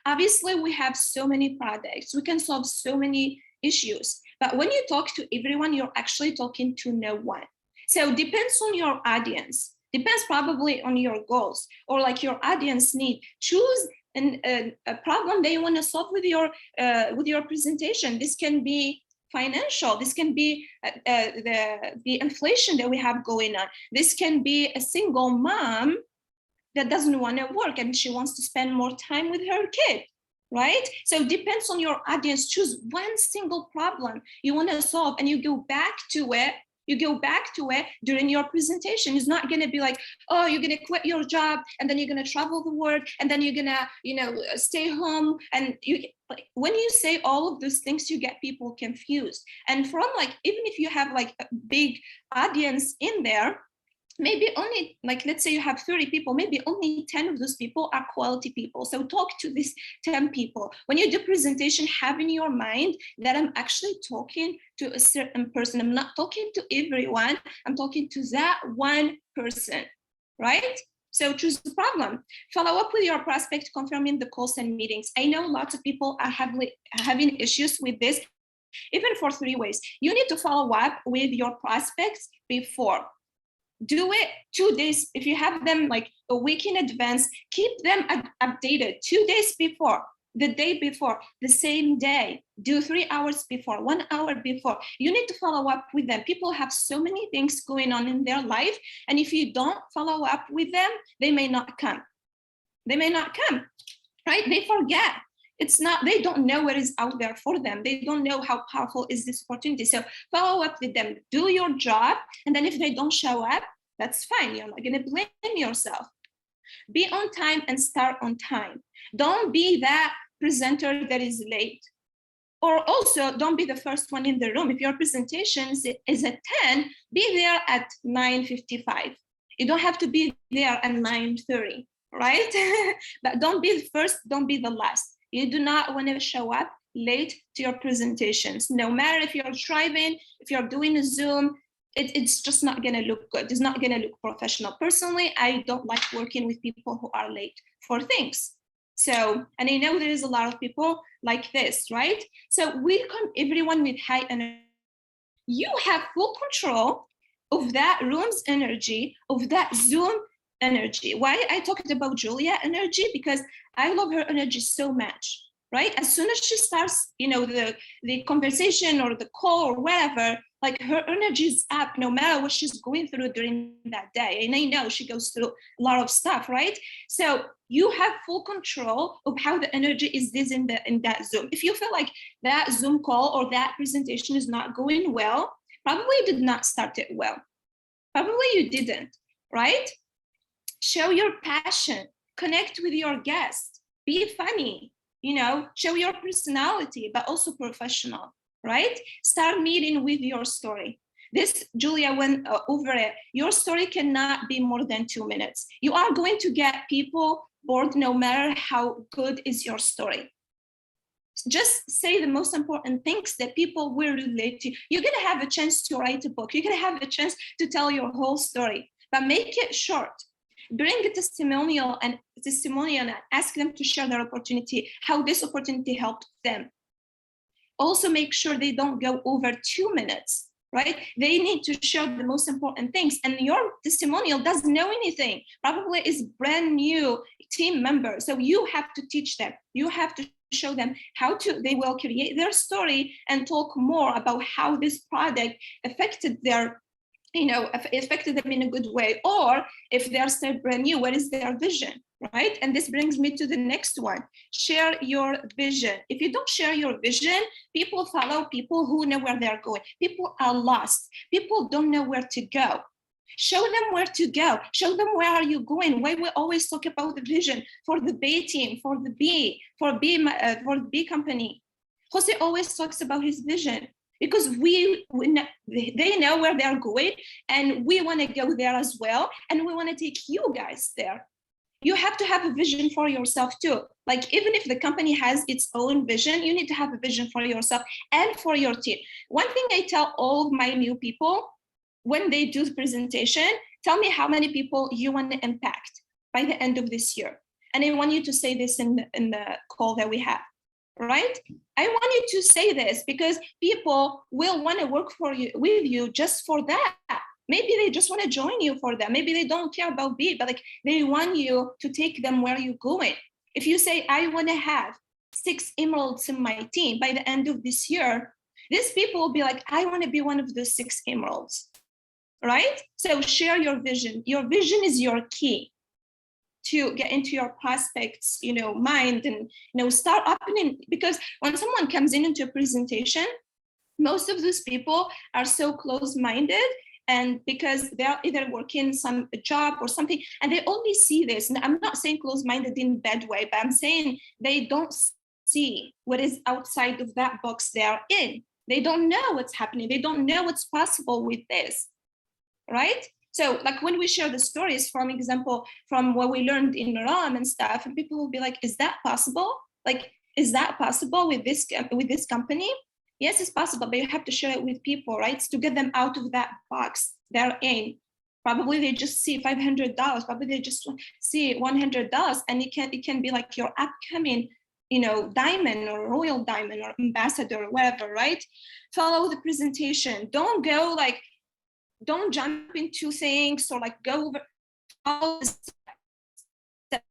Obviously, we have so many products. We can solve so many issues. But when you talk to everyone, you're actually talking to no one. So depends on your audience. Depends probably on your goals or like your audience need. Choose a problem that you want to solve with your presentation. This can be financial. This can be the inflation that we have going on. This can be a single mom that doesn't want to work and she wants to spend more time with her kid, right? So it depends on your audience. Choose one single problem you want to solve and you go back to it. You go back to it during your presentation. It's not going to be like, oh, you're going to quit your job and then you're going to travel the world and then you're going to, stay home. And when you say all of those things, you get people confused. And from like, even if you have like a big audience in there, maybe only like, let's say you have 30 people, maybe only 10 of those people are quality people. So talk to these 10 people. When you do presentation, have in your mind that I'm actually talking to a certain person. I'm not talking to everyone. I'm talking to that one person, right? So choose the problem. Follow up with your prospect, confirming the calls and meetings. I know lots of people are having issues with this, even for 3 ways. You need to follow up with your prospects before. Do it 2 days. If you have them like a week in advance, keep them updated 2 days before, the day before, the same day. Do 3 hours before, 1 hour before. You need to follow up with them. People have so many things going on in their life. And if you don't follow up with them, they may not come. They may not come, right? They forget. They don't know what is out there for them. They don't know how powerful is this opportunity. So follow up with them, do your job. And then if they don't show up, that's fine. You're not going to blame yourself. Be on time and start on time. Don't be that presenter that is late. Or also don't be the first one in the room. If your presentation is at 10, be there at 9:55. You don't have to be there at 9:30, right? But don't be the first, don't be the last. You do not want to show up late to your presentations. No matter if you're driving, if you're doing a Zoom, it's just not going to look good. It's not going to look professional. Personally, I don't like working with people who are late for things. So, and I know there is a lot of people like this, right? So welcome everyone with high energy. You have full control of that room's energy, of that Zoom energy. Why I talked about Julia energy? Because I love her energy so much, right? As soon as she starts, the conversation or the call or whatever, like her energy is up no matter what she's going through during that day. And I know she goes through a lot of stuff, right? So you have full control of how the energy is this in that Zoom. If you feel like that Zoom call or that presentation is not going well, probably you did not start it well. Probably you didn't, right? Show your passion, connect with your guest, be funny, show your personality, but also professional, right? Start meeting with your story. This, Julia went over it. Your story cannot be more than 2 minutes. You are going to get people bored no matter how good is your story. Just say the most important things that people will relate to. You're going to have a chance to write a book. You're going to have a chance to tell your whole story, but make it short. Bring a testimonial and ask them to share their opportunity, how this opportunity helped them. Also make sure they don't go over 2 minutes, right? They need to share the most important things, and your testimonial doesn't know anything, probably is brand new team member. So you have to teach them, you have to show them they will create their story and talk more about how this product affected affected them in a good way, or if they're still brand new, what is their vision, right? And this brings me to the next one. Share your vision. If you don't share your vision, people follow people who know where they're going. People are lost. People don't know where to go. Show them where to go. Show them where are you going. Why we always talk about the vision for the B team, for the B company. Jose always talks about his vision, because they know where they're going, and we want to go there as well, and we want to take you guys there. You have to have a vision for yourself too. Like, even if the company has its own vision, you need to have a vision for yourself and for your team. One thing I tell all of my new people when they do the presentation, tell me how many people you want to impact by the end of this year. And I want you to say this in the call that we have. Right? I want you to say this because people will want to work with you just for that. Maybe they just want to join you for that. Maybe they don't care about B, but like they want you to take them where you're going. If you say, I want to have 6 emeralds in my team by the end of this year, these people will be like, I want to be one of those 6 emeralds, right? So share your vision. Your vision is your key to get into your prospects, mind, and start opening. Because when someone comes into a presentation, most of those people are so close-minded, and because they're either working some job or something, and they only see this. And I'm not saying close-minded in a bad way, but I'm saying they don't see what is outside of that box they're in. They don't know what's happening. They don't know what's possible with this, right? So like when we share the stories, from example, from what we learned in RAM and stuff, and people will be like, is that possible? Like, is that possible with this company? Yes, it's possible, but you have to share it with people, right? To get them out of that box they're in. Probably they just see $500, probably they just see $100, and it can be like your upcoming, diamond or royal diamond or ambassador or whatever, right? Follow the presentation. Don't jump into things or like go over all the steps.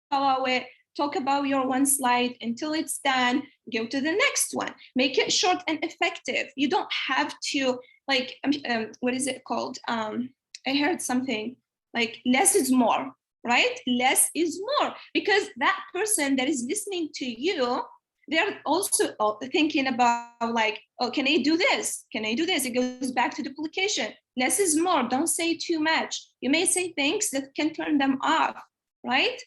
Follow it, talk about your one slide until it's done, go to the next one. Make it short and effective. You don't have to what is it called? I heard something like less is more, right? Less is more, because that person that is listening to you, they're also thinking about like, oh, can I do this? Can I do this? It goes back to duplication. Less is more. Don't say too much. You may say things that can turn them off, right?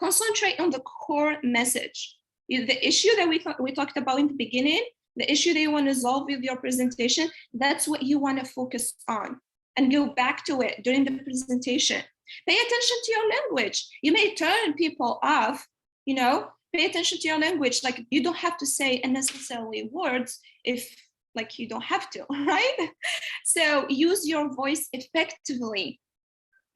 Concentrate on the core message. The issue that we talked about in the beginning, the issue that you want to solve with your presentation, that's what you want to focus on and go back to it during the presentation. Pay attention to your language. You may turn people off, pay attention to your language. Like, you don't have to say unnecessarily words if like you don't have to, right? So use your voice effectively.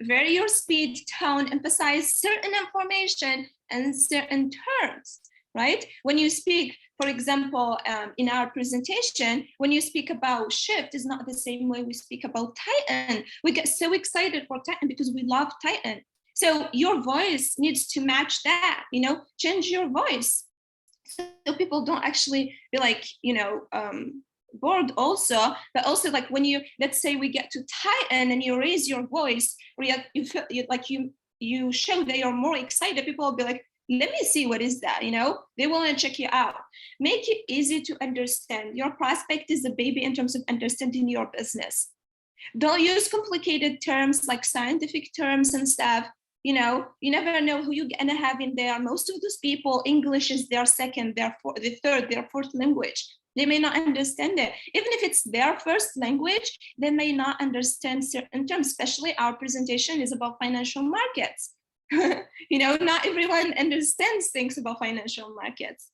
Vary your speed, tone, emphasize certain information and certain terms, right? When you speak, for example, in our presentation, when you speak about shift is not the same way we speak about Titan. We get so excited for Titan because we love Titan. So your voice needs to match that, change your voice. So people don't actually be like, bored also, but also like when you, let's say we get to Titan and you raise your voice, or you feel like you show that you're more excited, people will be like, let me see what is that, they want to check you out. Make it easy to understand. Your prospect is a baby in terms of understanding your business. Don't use complicated terms like scientific terms and stuff. You never know who you're gonna have in there. Most of those people, English is their second, their third, their fourth language. They may not understand it. Even if it's their first language, they may not understand certain terms, especially our presentation is about financial markets. Not everyone understands things about financial markets.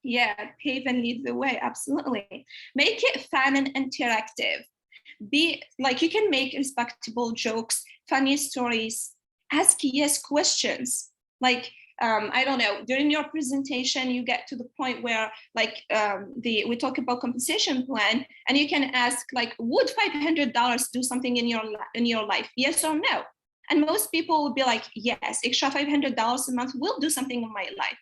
Yeah, pave and lead the way, absolutely. Make it fun and interactive. Be like, you can make respectable jokes, funny stories, ask yes questions. Like, I don't know, during your presentation, you get to the point where like we talk about compensation plan, and you can ask like, would $500 do something in your life? Yes or no? And most people will be like, yes, extra $500 a month will do something in my life.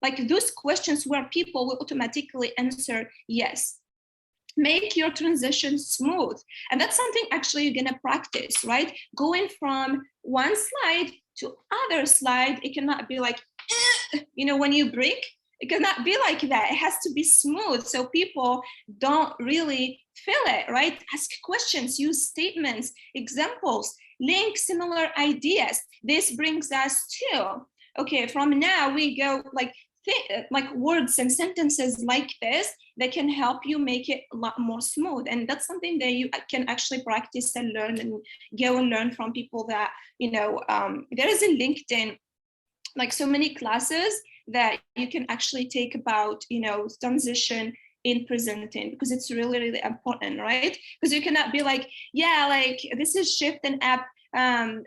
Like those questions where people will automatically answer yes. Make your transition smooth. And that's something actually you're gonna practice, right? Going from one slide to other slide, it cannot be like, when you break, it cannot be like that. It has to be smooth so people don't really feel it, right? Ask questions, use statements, examples, link similar ideas. This brings us to, okay, from now we go like words and sentences like this that can help you make it a lot more smooth. And that's something that you can actually practice and learn and go and learn from people that, there is in LinkedIn, like so many classes that you can actually take about, transition in presenting, because it's really, really important, right? Because you cannot be like, yeah, like this is shift and app.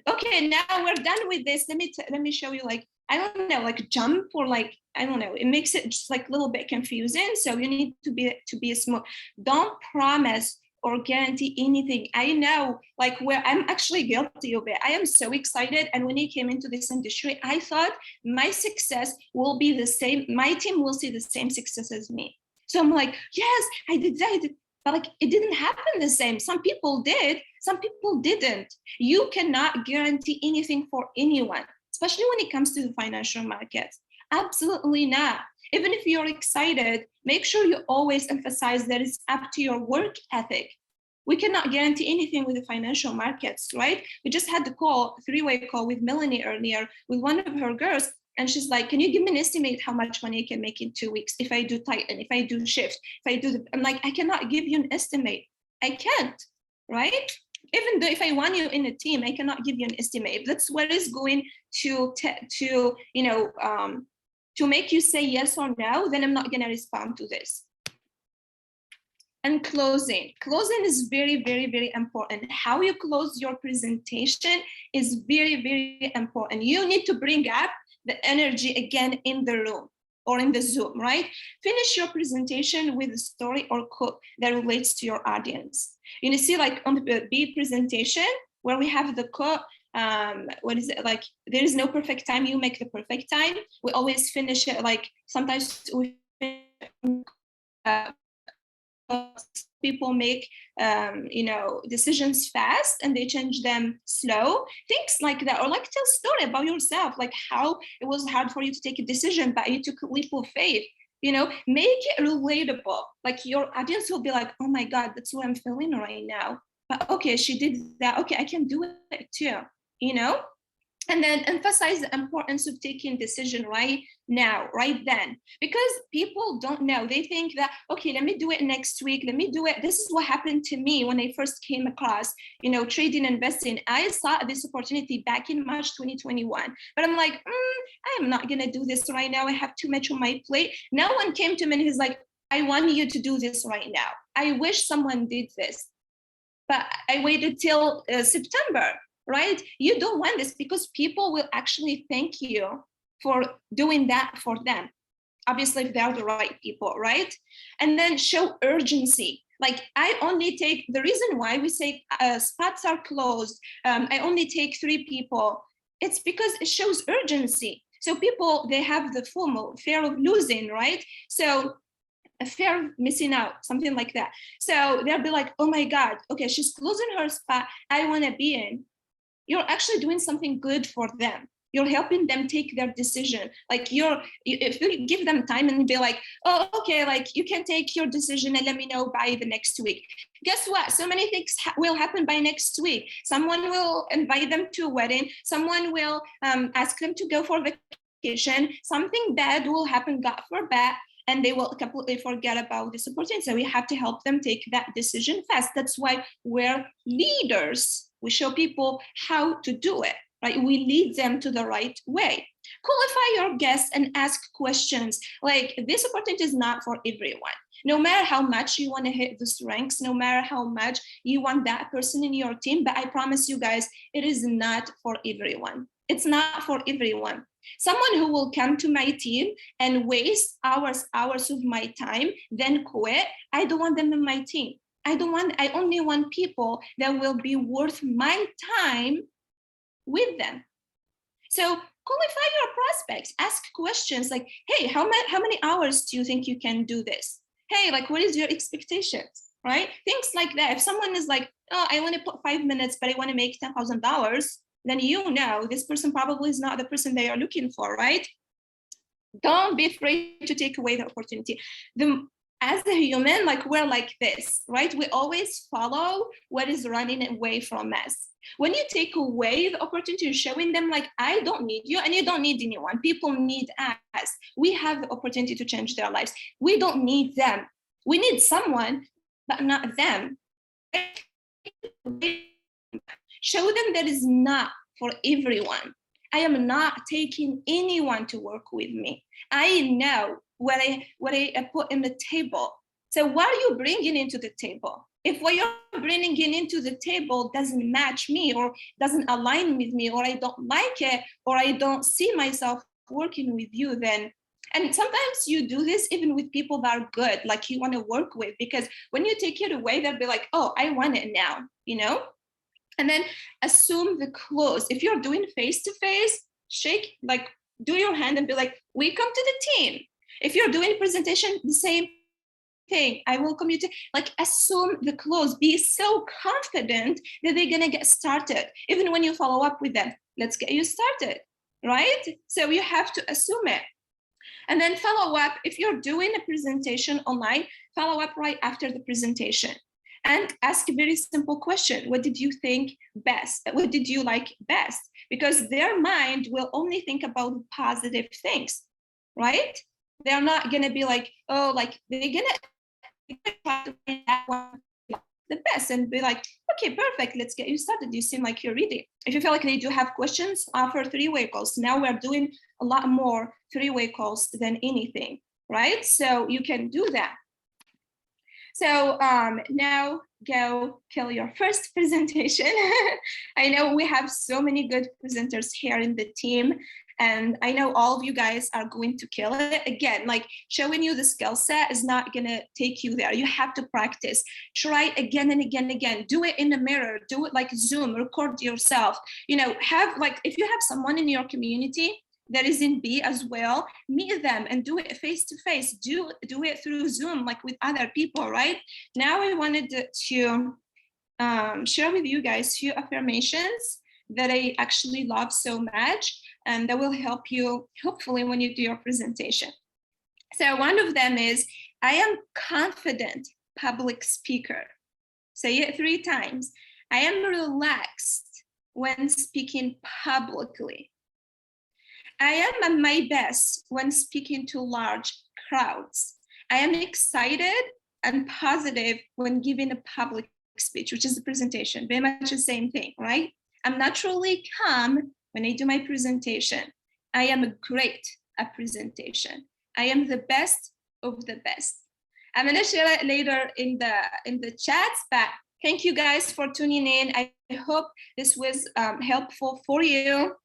Okay, now we're done with this. Let me show you, like, I don't know, like jump, or like, I don't know. It makes it just like a little bit confusing. So you need to be smooth. Don't promise or guarantee anything. I know, like, where I'm actually guilty of it. I am so excited. And when I came into this industry, I thought my success will be the same. My team will see the same success as me. So I'm like, yes, I did. But like, it didn't happen the same. Some people did, some people didn't. You cannot guarantee anything for anyone, especially when it comes to the financial markets. Absolutely not. Even if you're excited, make sure you always emphasize that it's up to your work ethic. We cannot guarantee anything with the financial markets, right? We just had the three-way call with Melanie earlier with one of her girls. And she's like, can you give me an estimate how much money I can make in 2 weeks if I do Titan, if I do shift, if I do I'm like, I cannot give you an estimate. I can't, right? Even though if I want you in a team, I cannot give you an estimate. If that's what is going to make you say yes or no, then I'm not going to respond to this. And closing is very, very, very important. How you close your presentation is very, very important. You need to bring up the energy again in the room or in the Zoom, right? Finish your presentation with a story or quote that relates to your audience. You see, like on the B presentation, where we have the quote, what is it, like, there is no perfect time, you make the perfect time. We always finish it, like sometimes we people make decisions fast and they change them slow, things like that. Or like, tell a story about yourself, like how it was hard for you to take a decision but you took a leap of faith. Make it relatable. Like your audience will be like, oh my God, that's what I'm feeling right now, but okay, she did that, okay, I can do it too. And then emphasize the importance of taking decision right now, right then, because people don't know. They think that, okay, let me do it next week. Let me do it. This is what happened to me when I first came across, trading and investing. I saw this opportunity back in March 2021, but I'm like, I'm not going to do this right now. I have too much on my plate. No one came to me and he's like, I want you to do this right now. I wish someone did this, but I waited till September, right? You don't want this because people will actually thank you for doing that for them. Obviously, if they're the right people, right? And then show urgency. Like I only take, the reason why we say spots are closed, I only take 3 people, it's because it shows urgency. So people, they have the FOMO, fear of losing, right? So a fear of missing out, something like that. So they'll be like, oh my God, okay, she's closing her spot, I wanna be in. You're actually doing something good for them. You're helping them take their decision. Like if you give them time and be like, oh, okay, like you can take your decision and let me know by the next week. Guess what? So many things will happen by next week. Someone will invite them to a wedding. Someone will ask them to go for vacation. Something bad will happen, God forbid, and they will completely forget about this opportunity. So we have to help them take that decision fast. That's why we're leaders. We show people how to do it. Right? We lead them to the right way. Qualify your guests and ask questions. Like this opportunity is not for everyone. No matter how much you want to hit the ranks, no matter how much you want that person in your team, but I promise you guys, it is not for everyone. It's not for everyone. Someone who will come to my team and waste hours of my time, then quit, I don't want them in my team. I only want people that will be worth my time with them. So qualify your prospects, ask questions like, hey, how many hours do you think you can do this? Hey, like, what is your expectations, right? Things like that. If someone is like, oh, I want to put 5 minutes, but I want to make $10,000, then you know this person probably is not the person they are looking for, right? Don't be afraid to take away the opportunity. As a human, like we're like this, right? We always follow what is running away from us. When you take away the opportunity, showing them like, I don't need you and you don't need anyone. People need us. We have the opportunity to change their lives. We don't need them. We need someone, but not them. Show them that is not for everyone. I am not taking anyone to work with me. I know what I put in the table. So what are you bringing into the table? If what you're bringing into the table doesn't match me or doesn't align with me, or I don't like it, or I don't see myself working with you, then, and sometimes you do this even with people that are good, like you want to work with, because when you take it away, they'll be like, oh, I want it now, you know? And then assume the close. If you're doing face-to-face, shake, like do your hand and be like, welcome to the team. If you're doing a presentation, the same thing. I welcome you to, like, assume the close. Be so confident that they're gonna get started. Even when you follow up with them, let's get you started, right? So you have to assume it. And then follow up. If you're doing a presentation online, follow up right after the presentation. And ask a very simple question. What did you think best? What did you like best? Because their mind will only think about positive things, right? They're not gonna be like, oh, like they're gonna try to find that one the best and be like, okay, perfect, let's get you started. You seem like you're ready. If you feel like they do have questions, offer 3-way calls. Now we're doing a lot more 3-way calls than anything, right? So you can do that. So now go kill your first presentation. I know we have so many good presenters here in the team, and I know all of you guys are going to kill it. Again, like showing you the skill set is not gonna take you there. You have to practice. Try again and again and again. Do it in the mirror. Do it like Zoom. Record yourself. You know, have like, if you have someone in your community that is in B as well, meet them and do it face to face. Do it through Zoom, like with other people, right? Now I wanted to share with you guys a few affirmations that I actually love so much, and that will help you, hopefully, when you do your presentation. So one of them is, I am confident public speaker. Say it 3 times. I am relaxed when speaking publicly. I am at my best when speaking to large crowds. I am excited and positive when giving a public speech, which is a presentation, very much the same thing, right? I'm naturally calm when I do my presentation. I am great at presentation. I am the best of the best. I'm gonna share it later in the chats, but thank you guys for tuning in. I hope this was helpful for you.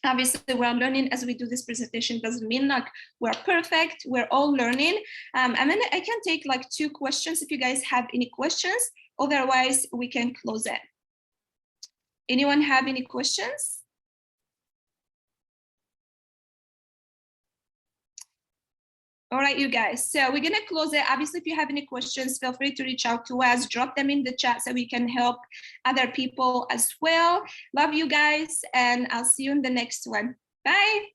Obviously, we're learning as we do this presentation. Doesn't mean like we're perfect. We're all learning. I can take like 2 questions if you guys have any questions. Otherwise, we can close it. Anyone have any questions? All right, you guys. So we're gonna close it. Obviously, if you have any questions, feel free to reach out to us. Drop them in the chat so we can help other people as well. Love you guys, and I'll see you in the next one. Bye.